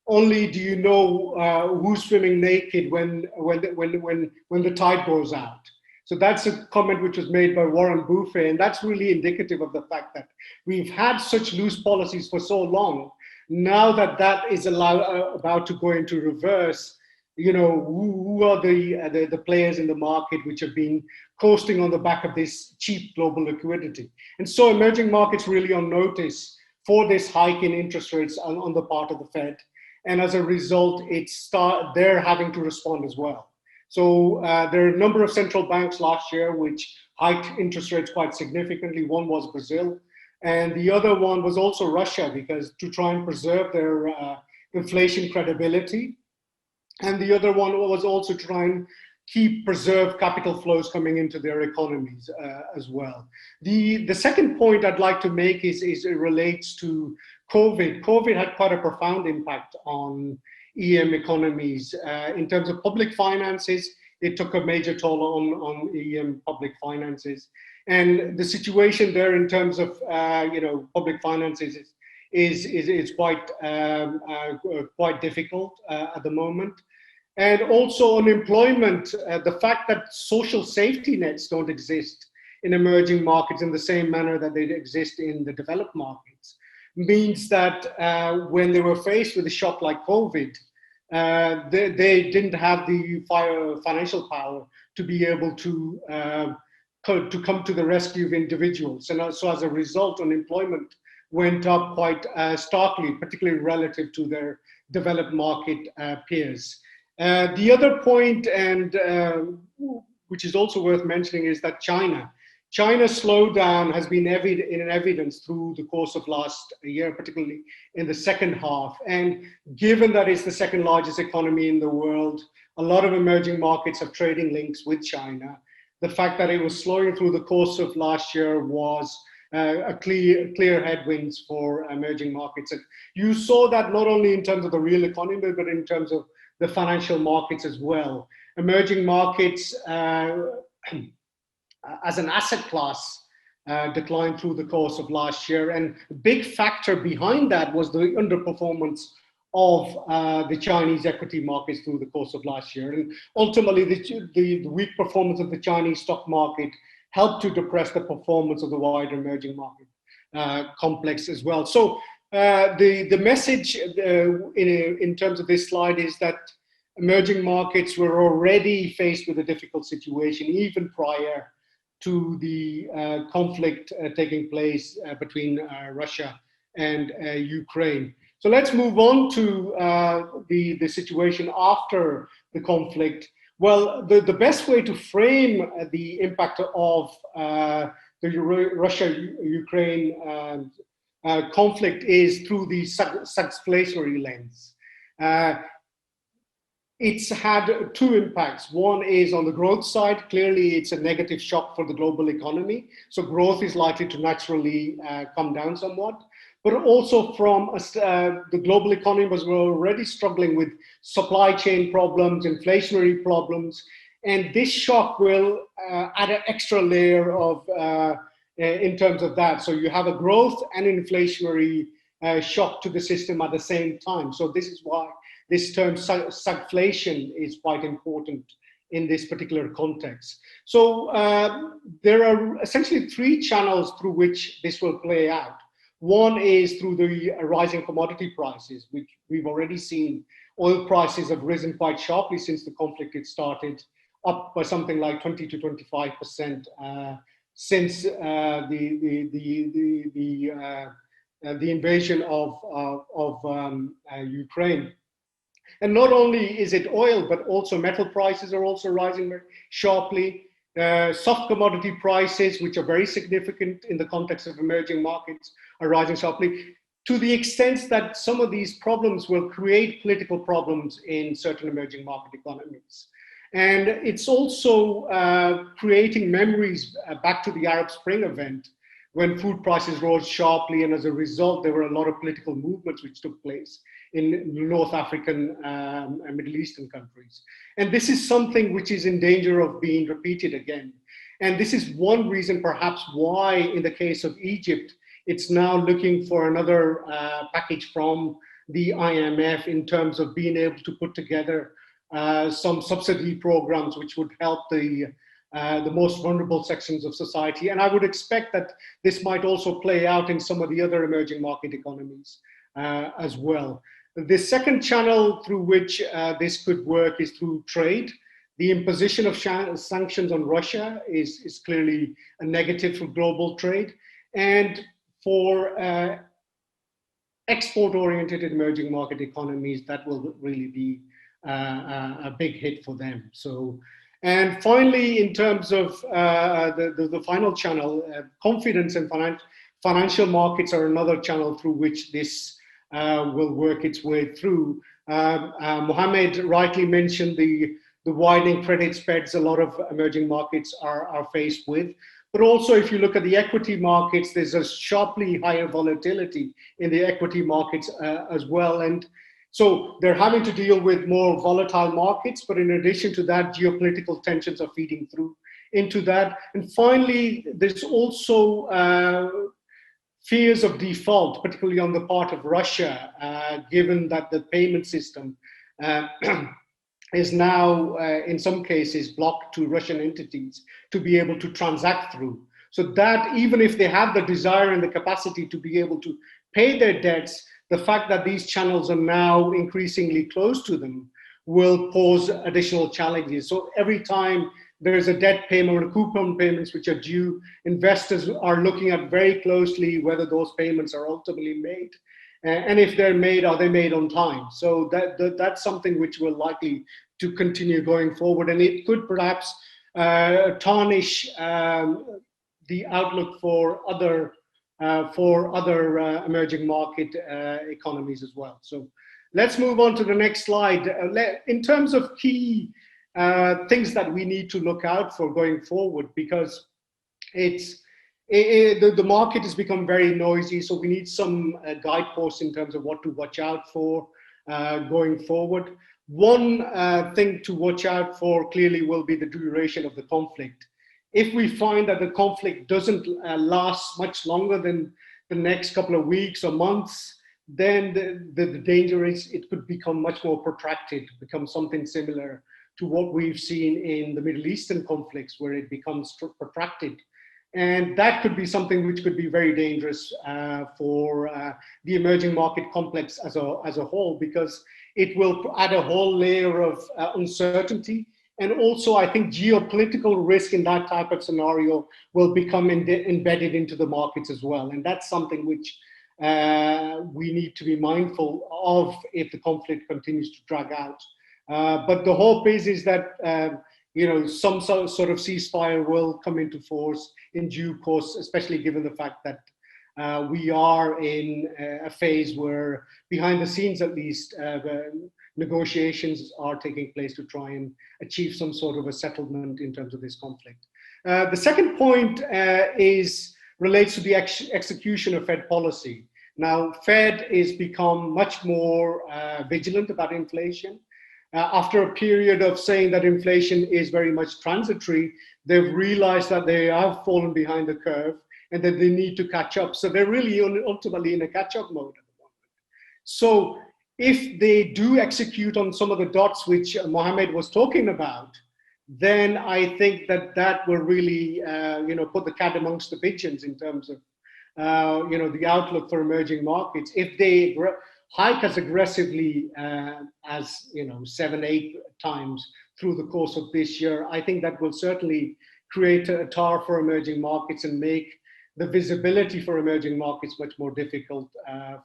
Speaker 4: only do you know who's swimming naked when the tide goes out. So that's a comment which was made by Warren Buffett, and that's really indicative of the fact that we've had such loose policies for so long. Now that is about to go into reverse, who are the players in the market which have been coasting on the back of this cheap global liquidity? And so emerging markets really on notice for this hike in interest rates on the part of the Fed. and as a result, they're having to respond as well. So there are a number of central banks last year which hiked interest rates quite significantly. One was Brazil, and the other one was also Russia, because to try and preserve their inflation credibility. And the other one was also to try and preserve capital flows coming into their economies as well. The second point I'd like to make is it relates to COVID. COVID had quite a profound impact on EM economies. In terms of public finances, it took a major toll on EM public finances. And the situation there in terms of public finances is quite difficult at the moment. And also unemployment, the fact that social safety nets don't exist in emerging markets in the same manner that they exist in the developed markets, means that when they were faced with a shock like COVID, they didn't have the financial power to be able to come to the rescue of individuals. And so as a result, unemployment went up quite starkly, particularly relative to their developed market peers. The other point, and which is also worth mentioning, is that China's slowdown has been in evidence through the course of last year, particularly in the second half. And given that it's the second largest economy in the world, a lot of emerging markets have trading links with China. The fact that it was slowing through the course of last year was a clear headwinds for emerging markets. And you saw that not only in terms of the real economy, but in terms of the financial markets as well. Emerging markets as an asset class declined through the course of last year. And a big factor behind that was the underperformance of the Chinese equity markets through the course of last year. And ultimately, the weak performance of the Chinese stock market helped to depress the performance of the wider emerging market complex as well. So the message in terms of this slide is that emerging markets were already faced with a difficult situation even prior to the conflict taking place between Russia and Ukraine. So let's move on to the situation after the conflict. Well, the best way to frame the impact of the Russia-Ukraine conflict is through the stagflationary lens. It's had two impacts. One is on the growth side. Clearly, it's a negative shock for the global economy. So growth is likely to naturally come down somewhat. But also from the global economy was already struggling with supply chain problems, inflationary problems. And this shock will add an extra layer of in terms of that. So you have a growth and inflationary shock to the system at the same time. So this is why this term stagflation is quite important in this particular context. So there are essentially three channels through which this will play out. One is through the rising commodity prices, which we've already seen. Oil prices have risen quite sharply since the conflict had started, up by something like 20 to 25% since the invasion of Ukraine. And not only is it oil, but also metal prices are also rising very sharply. Soft commodity prices, which are very significant in the context of emerging markets, are rising sharply, to the extent that some of these problems will create political problems in certain emerging market economies. And it's also creating memories back to the Arab Spring event, when food prices rose sharply, and as a result, there were a lot of political movements which took place in North African and Middle Eastern countries. And this is something which is in danger of being repeated again. And this is one reason perhaps why, in the case of Egypt, it's now looking for another package from the IMF in terms of being able to put together some subsidy programs which would help the most vulnerable sections of society. And I would expect that this might also play out in some of the other emerging market economies as well. The second channel through which this could work is through trade. The imposition of sanctions on Russia is clearly a negative for global trade. And for export-oriented emerging market economies, that will really be a big hit for them. So, and finally, in terms of the final channel, confidence and financial markets are another channel through which this will work its way through. Mohammad rightly mentioned the widening credit spreads a lot of emerging markets are faced with. But also, if you look at the equity markets, there's a sharply higher volatility in the equity markets as well. And so they're having to deal with more volatile markets, but in addition to that, geopolitical tensions are feeding through into that. And finally, there's also fears of default, particularly on the part of Russia, given that the payment system is now, in some cases, blocked to Russian entities to be able to transact through. So that even if they have the desire and the capacity to be able to pay their debts, the fact that these channels are now increasingly close to them will pose additional challenges. So every time there is a debt payment or coupon payments which are due, investors are looking at very closely whether those payments are ultimately made. And if they're made, are they made on time? So that's something which will likely to continue going forward. And it could perhaps tarnish the outlook for other emerging market economies as well. So let's move on to the next slide. In terms of key things that we need to look out for going forward, because the market has become very noisy, so we need some guideposts in terms of what to watch out for going forward. One thing to watch out for clearly will be the duration of the conflict. If we find that the conflict doesn't last much longer than the next couple of weeks or months, then the danger is it could become much more protracted, become something similar to what we've seen in the Middle Eastern conflicts, where it becomes protracted. And that could be something which could be very dangerous for the emerging market complex as a whole, because it will add a whole layer of uncertainty. And also, I think geopolitical risk in that type of scenario will become embedded into the markets as well. And that's something which we need to be mindful of if the conflict continues to drag out. But the hope is that some sort of ceasefire will come into force in due course, especially given the fact that we are in a phase where, behind the scenes at least, negotiations are taking place to try and achieve some sort of a settlement in terms of this conflict. The second point relates to the execution of Fed policy. Now, Fed has become much more vigilant about inflation. After a period of saying that inflation is very much transitory, they've realized that they have fallen behind the curve and that they need to catch up. So they're really ultimately in a catch-up mode at the moment. So if they do execute on some of the dots which Mohammad was talking about, then I think that will really put the cat amongst the pigeons in terms of the outlook for emerging markets. If they hike as aggressively as 7-8 times through the course of this year, I think that will certainly create a tar for emerging markets and make the visibility for emerging markets much more difficult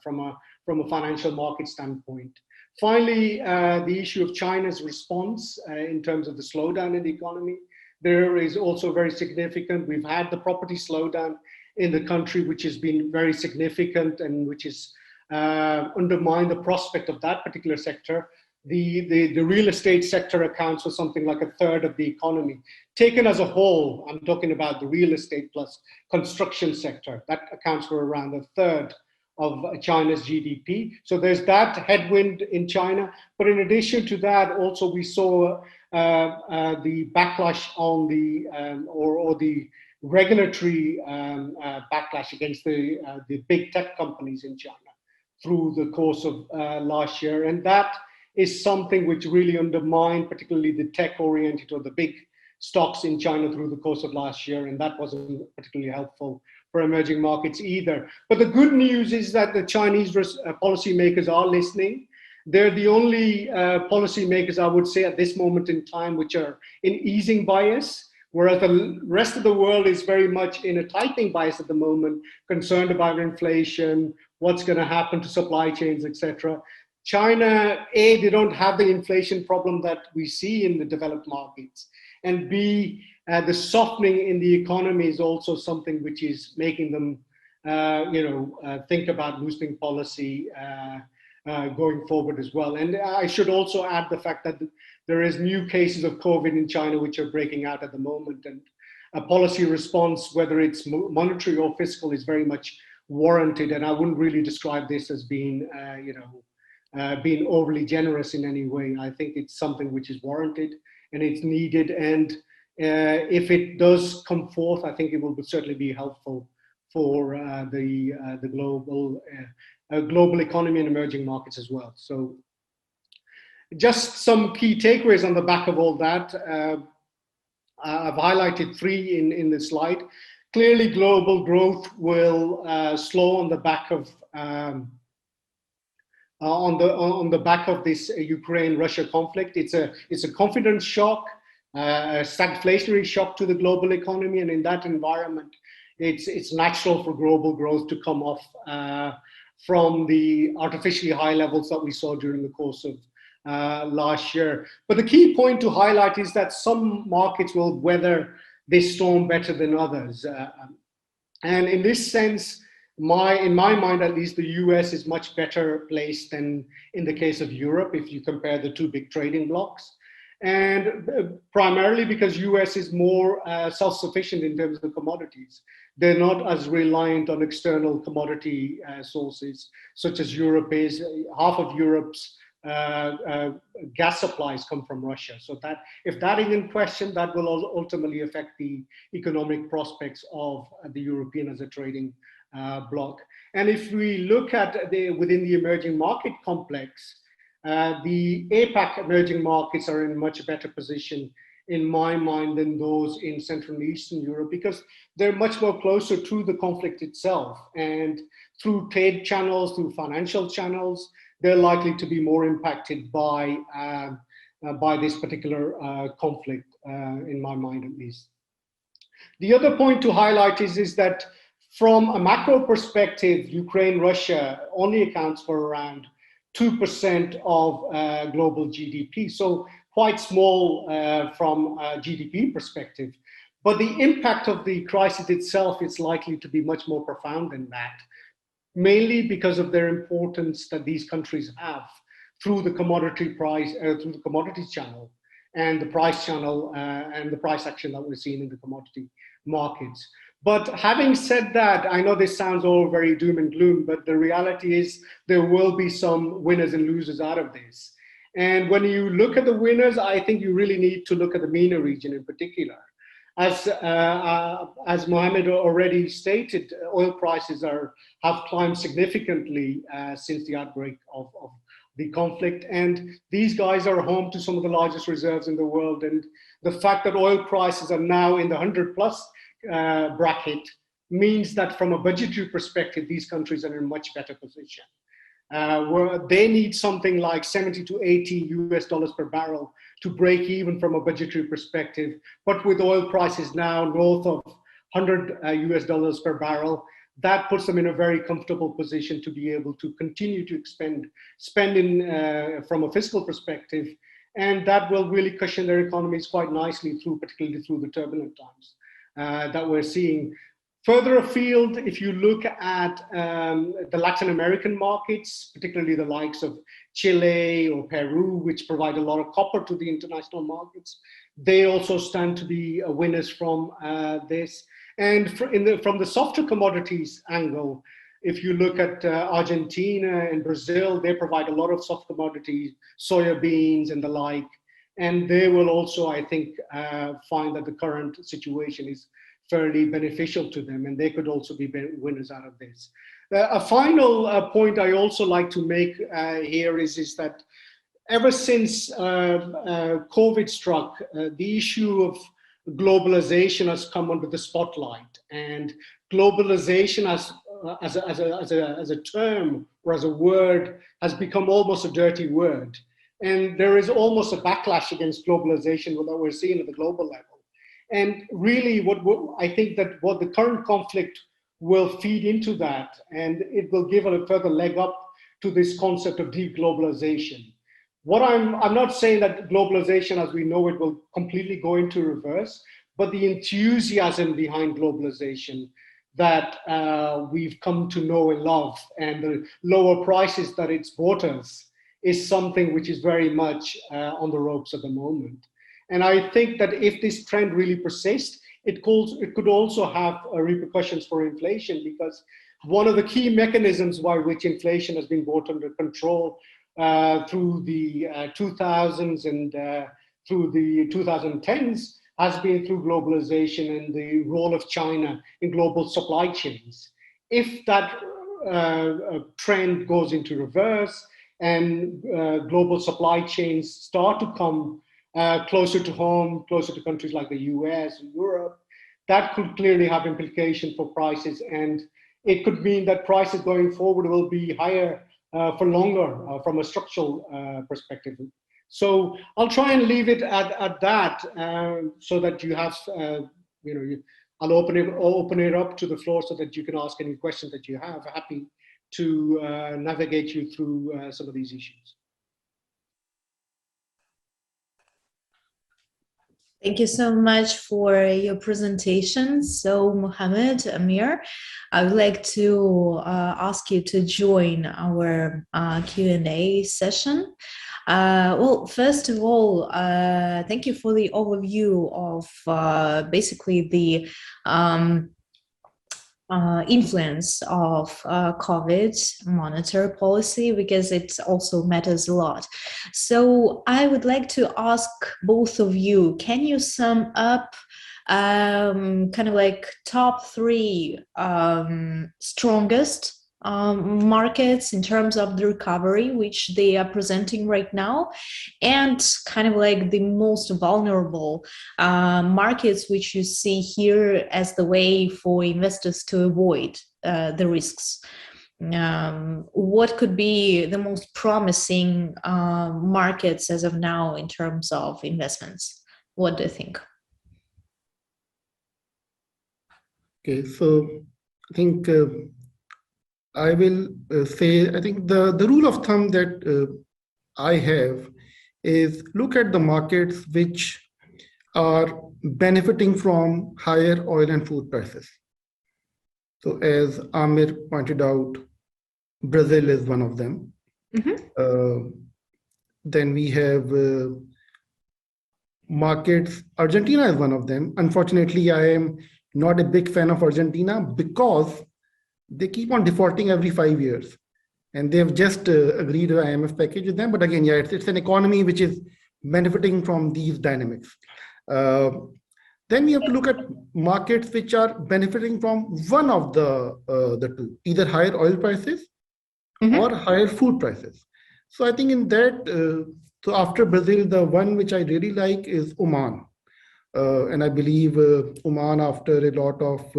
Speaker 4: from a financial market standpoint. Finally, the issue of China's response in terms of the slowdown in the economy, there is also very significant. We've had the property slowdown in the country, which has been very significant and which is undermine the prospect of that particular sector. The real estate sector accounts for something like a third of the economy. Taken as a whole, I'm talking about the real estate plus construction sector, that accounts for around a third of China's GDP. So there's that headwind in China. But in addition to that, also we saw the backlash on the or the regulatory backlash against the big tech companies in China through the course of last year. And that is something which really undermined particularly the tech-oriented or the big stocks in China through the course of last year. And that wasn't particularly helpful for emerging markets either. But the good news is that the Chinese policymakers are listening. They're the only policymakers, I would say, at this moment in time, which are in easing bias, whereas the rest of the world is very much in a tightening bias at the moment, concerned about inflation, what's going to happen to supply chains, etc. China, A, they don't have the inflation problem that we see in the developed markets, and B, the softening in the economy is also something which is making them, think about loosening policy going forward as well. And I should also add the fact that there is new cases of COVID in China which are breaking out at the moment, and a policy response, whether it's monetary or fiscal, is very much warranted. And I wouldn't really describe this as being, being overly generous in any way. I think it's something which is warranted and it's needed. And if it does come forth, I think it will certainly be helpful for the global economy and emerging markets as well. So just some key takeaways on the back of all that. I've highlighted three in the slide. Clearly, global growth will slow on the back of this Ukraine-Russia conflict. It's a confidence shock, a stagflationary shock to the global economy, and in that environment, it's natural for global growth to come off from the artificially high levels that we saw during the course of last year. But the key point to highlight is that some markets will weather this storm better than others. And in this sense, in my mind at least, the US is much better placed than in the case of Europe if you compare the two big trading blocs. And primarily because US is more self-sufficient in terms of commodities. They're not as reliant on external commodity sources, such as Europe is. Half of Europe's gas supplies come from Russia. So that if that is in question, that will ultimately affect the economic prospects of the European as a trading bloc. And if we look at within the emerging market complex, the APAC emerging markets are in a much better position in my mind than those in Central and Eastern Europe, because they're much more closer to the conflict itself, and through trade channels, through financial channels, they're likely to be more impacted by this particular conflict, in my mind at least. The other point to highlight is that from a macro perspective, Ukraine-Russia only accounts for around 2% of global GDP, so quite small from a GDP perspective. But the impact of the crisis itself is likely to be much more profound than that, mainly because of their importance that these countries have through the commodity price, through the commodities channel and the price channel and the price action that we're seeing in the commodity markets. But having said that, I know this sounds all very doom and gloom, but the reality is there will be some winners and losers out of this. And when you look at the winners, I think you really need to look at the MENA region in particular. As Mohammad already stated, oil prices have climbed significantly since the outbreak of the conflict. And these guys are home to some of the largest reserves in the world. And the fact that oil prices are now in the 100+ bracket means that from a budgetary perspective, these countries are in a much better position. Where they need something like 70 to 80 US dollars per barrel to break even from a budgetary perspective. But with oil prices now north of 100 US dollars per barrel, that puts them in a very comfortable position to be able to continue to spend from a fiscal perspective. And that will really cushion their economies quite nicely particularly through the turbulent times that we're seeing. Further afield, if you look at the Latin American markets, particularly the likes of Chile or Peru, which provide a lot of copper to the international markets, they also stand to be winners from this. And from the softer commodities angle, if you look at Argentina and Brazil, they provide a lot of soft commodities, soybeans and the like. And they will also, I think, find that the current situation is fairly beneficial to them, and they could also be winners out of this. A final point I also like to make here is that ever since COVID struck, the issue of globalization has come under the spotlight, and globalization as a term or as a word has become almost a dirty word. And there is almost a backlash against globalization that we're seeing at the global level. And really, I think that what the current conflict will feed into that, and it will give a further leg up to this concept of deglobalization. What I'm not saying that globalization as we know it will completely go into reverse, but the enthusiasm behind globalization that we've come to know and love, and the lower prices that it's brought us, is something which is very much on the ropes at the moment. And I think that if this trend really persists, it could also have repercussions for inflation, because one of the key mechanisms by which inflation has been brought under control through the 2000s and through the 2010s has been through globalization and the role of China in global supply chains. If that trend goes into reverse and global supply chains start to come closer to home, closer to countries like the US and Europe, that could clearly have implications for prices, and it could mean that prices going forward will be higher for longer from a structural perspective. So I'll try and leave it at that, so that you have, I'll open it up to the floor so that you can ask any questions that you have. Happy to navigate you through some of these issues.
Speaker 2: Thank you so much for your presentation. So, Mohammad, Amir, I would like to ask you to join our Q&A session. Well, first of all, thank you for the overview of basically the influence of COVID monetary policy, because it also matters a lot. So I would like to ask both of you, can you sum up kind of like top three strongest markets in terms of the recovery which they are presenting right now, and kind of like the most vulnerable markets which you see here as the way for investors to avoid the risks? What could be the most promising markets as of now in terms of investments? What do you think?
Speaker 3: Okay, so I think I will say, I think the rule of thumb that I have is look at the markets which are benefiting from higher oil and food prices. So as Amir pointed out, Brazil is one of them. Mm-hmm. Then we have markets, Argentina is one of them. Unfortunately, I am not a big fan of Argentina because they keep on defaulting every 5 years, and they've just agreed an IMF package with them. But again, yeah, it's an economy which is benefiting from these dynamics. Then we have to look at markets which are benefiting from one of the two, either higher oil prices mm-hmm. or higher food prices. So I think in that, so after Brazil, the one which I really like is Oman. And I believe Oman, after a lot of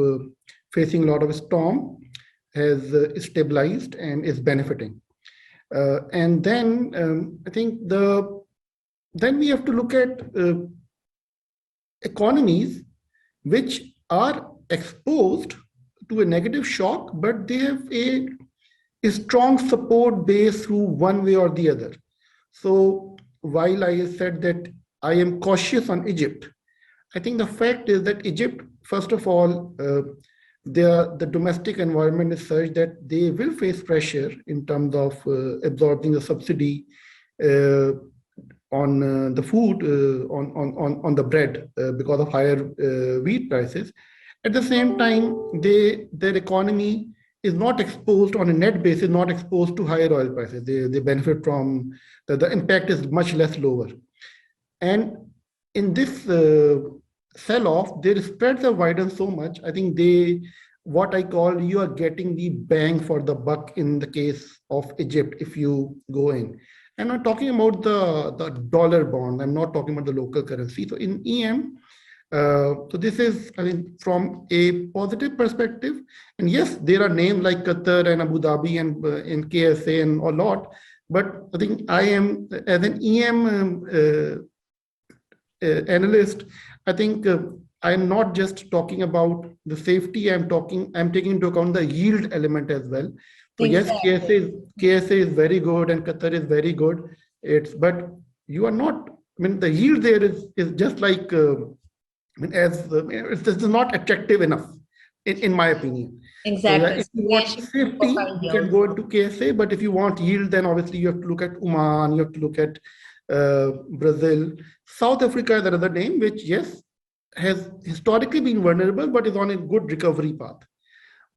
Speaker 3: facing a lot of storm, has stabilized and is benefiting. And then I think then we have to look at economies which are exposed to a negative shock, but they have a strong support base through one way or the other. So while I said that I am cautious on Egypt, I think the fact is that Egypt, first of all, the domestic environment is such that they will face pressure in terms of absorbing the subsidy on the food, on the bread because of higher wheat prices. At the same time, their economy is not exposed on a net basis, not exposed to higher oil prices. They benefit from, the impact is much less lower. And in this sell-off, their spreads have widened so much. I think what I call, you are getting the bang for the buck in the case of Egypt if you go in. And I'm talking about the dollar bond. I'm not talking about the local currency. So in EM, so this is, I mean, from a positive perspective. And yes, there are names like Qatar and Abu Dhabi and in KSA and a lot. But I think I am, as an EM analyst, I think I'm not just talking about the safety, I'm taking into account the yield element as well. So
Speaker 2: Exactly.
Speaker 3: yes, KSA is very good and Qatar is very good. But you are not, I mean, the yield there is just like, it's just not attractive enough, in my opinion.
Speaker 2: Exactly.
Speaker 3: So if you want safety, you can go into KSA, but if you want yield, then obviously you have to look at Oman, you have to look at Brazil. South Africa is another name, which, yes, has historically been vulnerable, but is on a good recovery path.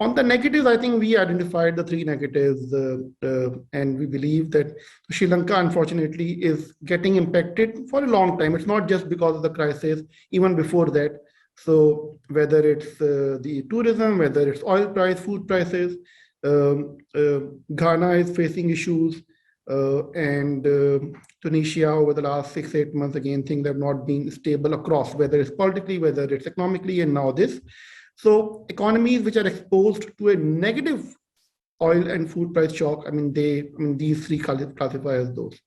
Speaker 3: On the negatives, I think we identified the three negatives, and we believe that Sri Lanka, unfortunately, is getting impacted for a long time. It's not just because of the crisis, even before that. So whether it's the tourism, whether it's oil price, food prices, Ghana is facing issues, and Tunisia over the last 6-8 months, again, things have not been stable across, whether it's politically, whether it's economically, and now this. So economies which are exposed to a negative oil and food price shock, I mean, these three classify as those.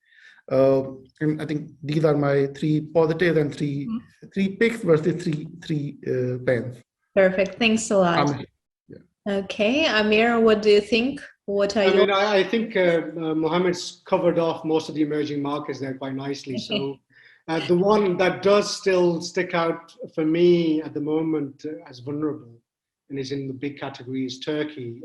Speaker 3: And I think these are my three positives and three picks versus three pans.
Speaker 2: Perfect. Thanks a lot.
Speaker 3: Amir. Yeah.
Speaker 2: Okay, Amir, what do you think?
Speaker 4: I think Mohammed's covered off most of the emerging markets there quite nicely. So the one that does still stick out for me at the moment as vulnerable and is in the big category is Turkey.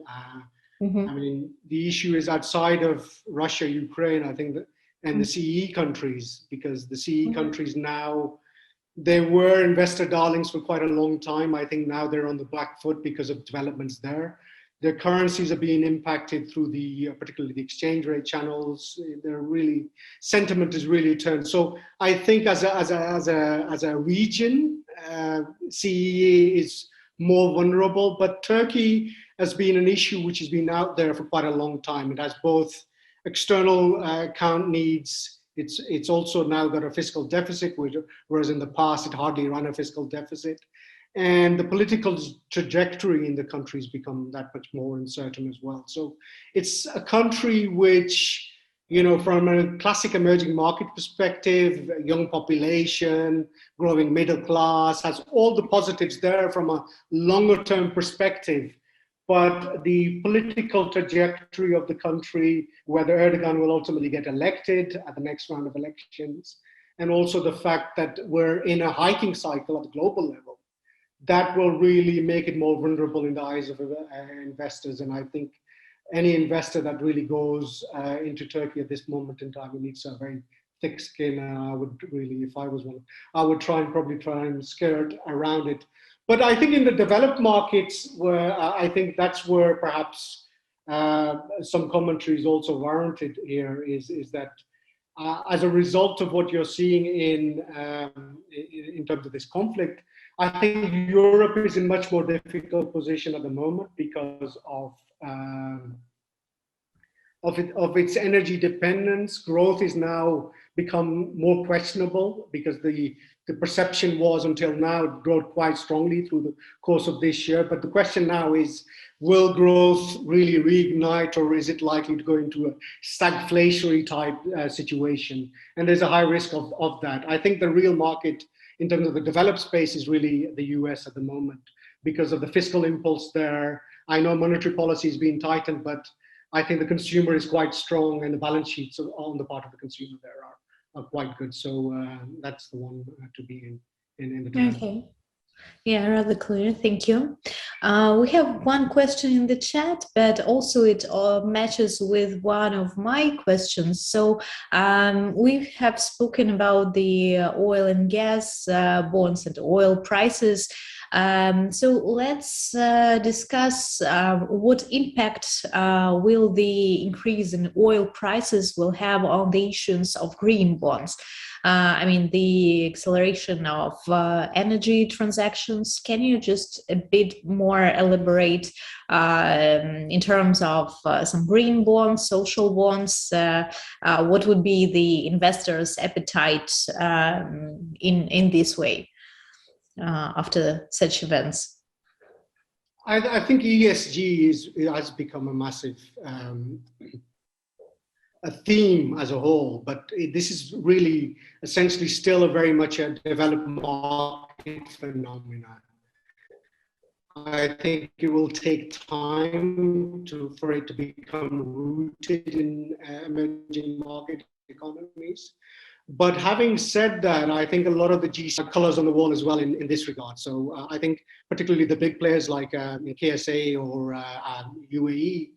Speaker 4: I mean, the issue is outside of Russia, Ukraine, I think, and the CE countries, because the CE countries now, they were investor darlings for quite a long time. I think now they're on the back foot because of developments there. Their currencies are being impacted through particularly the exchange rate channels. Sentiment is really turned. So I think as a region, CEE is more vulnerable, but Turkey has been an issue which has been out there for quite a long time. It has both external account needs. It's also now got a fiscal deficit, whereas in the past it hardly ran a fiscal deficit. And the political trajectory in the country has become that much more uncertain as well. So it's a country which, from a classic emerging market perspective, young population, growing middle class, has all the positives there from a longer term perspective. But the political trajectory of the country, whether Erdogan will ultimately get elected at the next round of elections, and also the fact that we're in a hiking cycle at the global level, that will really make it more vulnerable in the eyes of investors. And I think any investor that really goes into Turkey at this moment in time, needs a very thick skin. I would really, if I was one, I would probably try and skirt around it. But I think in the developed markets, where I think that's where perhaps some commentary is also warranted here, is that as a result of what you're seeing in terms of this conflict, I think Europe is in much more difficult position at the moment because of its energy dependence. Growth is now become more questionable because the perception was until now it grew quite strongly through the course of this year. But the question now is, will growth really reignite, or is it likely to go into a stagflationary type situation? And there's a high risk of that. I think the real market in terms of the developed space is really the US at the moment because of the fiscal impulse there. I know monetary policy is being tightened, but I think the consumer is quite strong and the balance sheets on the part of the consumer there are quite good. So that's the one to be in the development.
Speaker 2: Okay. Yeah, rather clear. Thank you. We have one question in the chat, but also it matches with one of my questions. So we have spoken about the oil and gas bonds and oil prices. So let's discuss what impact will the increase in oil prices will have on the issuance of green bonds. I mean, the acceleration of energy transactions. Can you just a bit more elaborate in terms of some green bonds, social bonds? What would be the investors' appetite in this way after such events?
Speaker 4: I think ESG has become a massive a theme as a whole, but this is really essentially still very much a developed market phenomenon. I think it will take time for it to become rooted in emerging market economies. But having said that, I think a lot of the GC colors on the wall as well in this regard. So I think particularly the big players like KSA or UAE,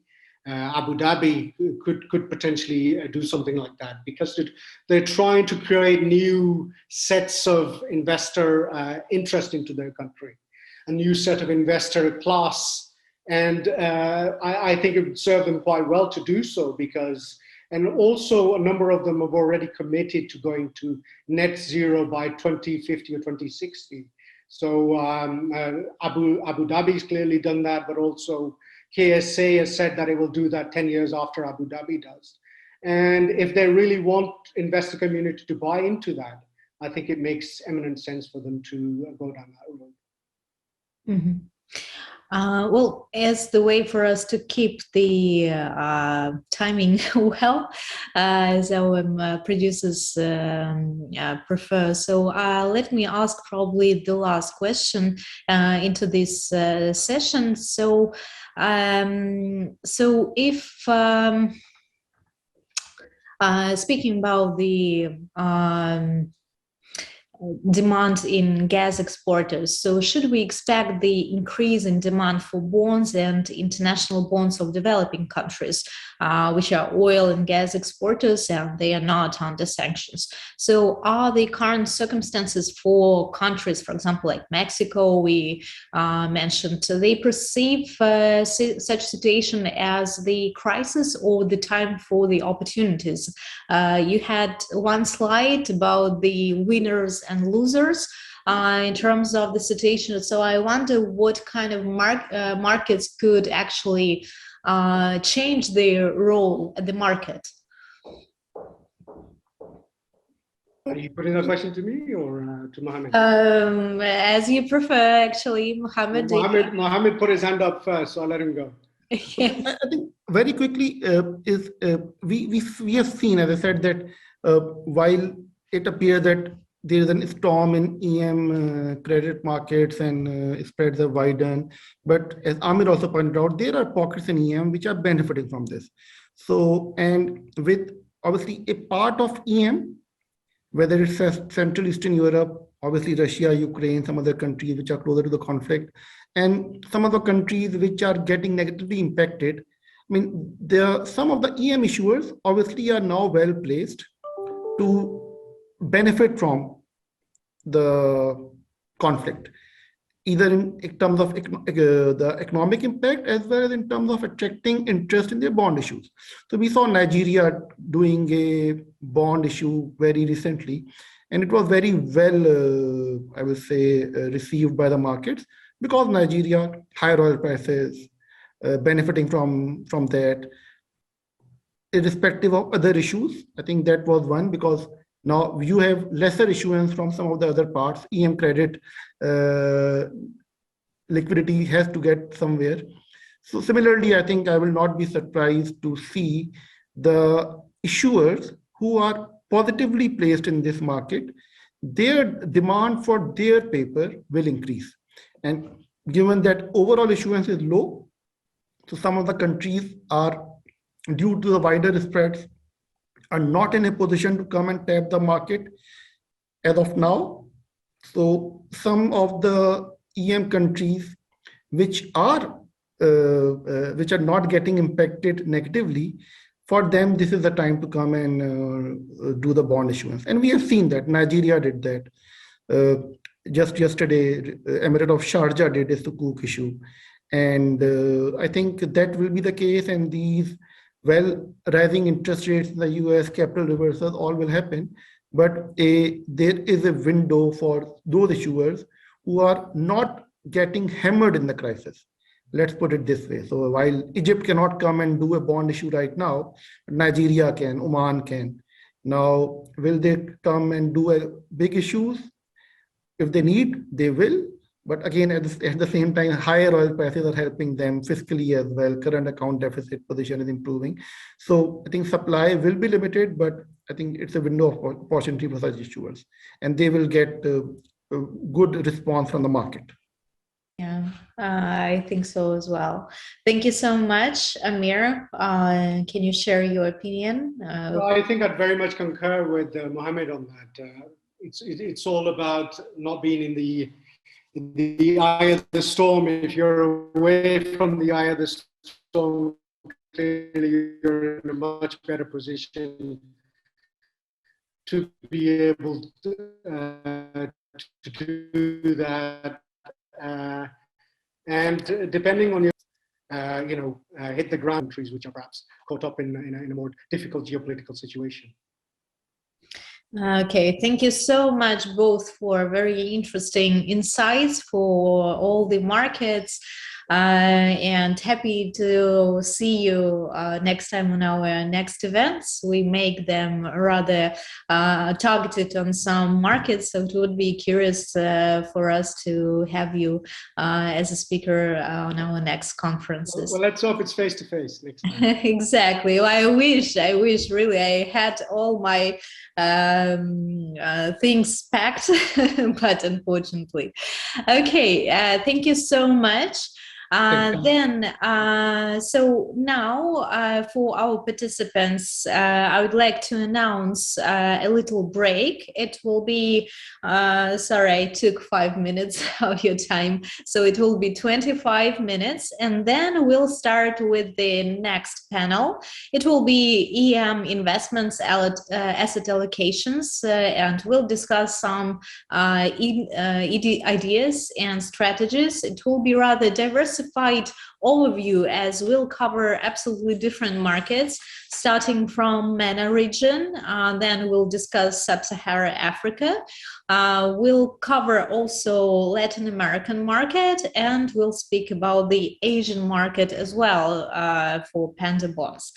Speaker 4: Abu Dhabi could potentially do something like that, because they're trying to create new sets of investor interest into their country, a new set of investor class. And I think it would serve them quite well to do so, because, and also a number of them have already committed to going to net zero by 2050 or 2060. So Abu Dhabi's clearly done that, but also KSA has said that it will do that 10 years after Abu Dhabi does. And if they really want investor community to buy into that, I think it makes eminent sense for them to go down that road.
Speaker 2: Mm-hmm. Well, as the way for us to keep the timing well, as our producers prefer. So let me ask probably the last question into this session. So, so if speaking about the demand in gas exporters, so should we expect the increase in demand for bonds and international bonds of developing countries, which are oil and gas exporters, and they are not under sanctions? So are the current circumstances for countries, for example, like Mexico, we mentioned, they perceive such situation as the crisis or the time for the opportunities? You had one slide about the winners and losers in terms of the situation. So I wonder what kind of markets could actually change their role at the market.
Speaker 4: Are you putting that question to me or to Mohammad?
Speaker 2: As you prefer, actually, Mohammad.
Speaker 4: Mohammad put his hand up first, so I'll let him go.
Speaker 2: Yes.
Speaker 3: I think very quickly we have seen, as I said, that while it appears that there is a storm in EM credit markets and spreads have widened, but as Amir also pointed out, there are pockets in EM which are benefiting from this. So, and with obviously a part of EM, whether it's Central Eastern Europe, obviously Russia, Ukraine, some other countries which are closer to the conflict, and some of the countries which are getting negatively impacted. I mean, some of the EM issuers obviously are now well placed to benefit from the conflict, either in terms of the economic impact as well as in terms of attracting interest in their bond issues. So we saw Nigeria doing a bond issue very recently, and it was very well, I would say, received by the markets, because Nigeria, higher oil prices, benefiting from that, irrespective of other issues. I think that was one, because now you have lesser issuance from some of the other parts. EM credit liquidity has to get somewhere. So similarly, I think I will not be surprised to see the issuers who are positively placed in this market, their demand for their paper will increase. And given that overall issuance is low, so some of the countries are, due to the wider spreads, are not in a position to come and tap the market as of now. So some of the EM countries which are not getting impacted negatively, for them this is the time to come and do the bond issuance. And we have seen that Nigeria did that. Just yesterday, Emirate of Sharjah did a Sukuk issue. And I think that will be the case, and these rising interest rates in the US, capital reversals, all will happen. But there is a window for those issuers who are not getting hammered in the crisis. Let's put it this way. So while Egypt cannot come and do a bond issue right now, Nigeria can, Oman can. Now, will they come and do a big issues? If they need, they will. But again, at the same time, higher oil prices are helping them fiscally as well. Current account deficit position is improving. So I think supply will be limited, but I think it's a window of opportunity for such issuers. And they will get a good response from the market.
Speaker 2: Yeah, I think so as well. Thank you so much, Amir. Can you share your opinion?
Speaker 4: Well, I think I'd very much concur with Mohammad on that. It's all about not being in the eye of the storm. If you're away from the eye of the storm, clearly you're in a much better position to be able to do that. And depending on your, hit the ground trees, which are perhaps caught up in a more difficult geopolitical situation.
Speaker 2: Okay, thank you so much both for very interesting insights for all the markets, and happy to see you next time on our next events. We make them rather targeted on some markets, so it would be curious for us to have you as a speaker on our next conferences.
Speaker 4: Well, let's hope it's face-to-face next time.
Speaker 2: Exactly. Well, I wish really I had all my things packed, but unfortunately. Okay, thank you so much. So now for our participants, I would like to announce a little break. It will be, sorry, I took 5 minutes of your time. So it will be 25 minutes, and then we'll start with the next panel. It will be EM investments, asset allocations, and we'll discuss some ideas and strategies. It will be rather diversified overview, as we'll cover absolutely different markets, starting from MENA region. Then we'll discuss Sub-Saharan Africa. We'll cover also Latin American market, and we'll speak about the Asian market as well for Panda bonds.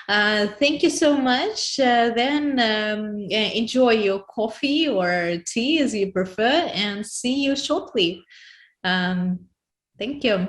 Speaker 2: Thank you so much. Then enjoy your coffee or tea as you prefer, and see you shortly. Thank you.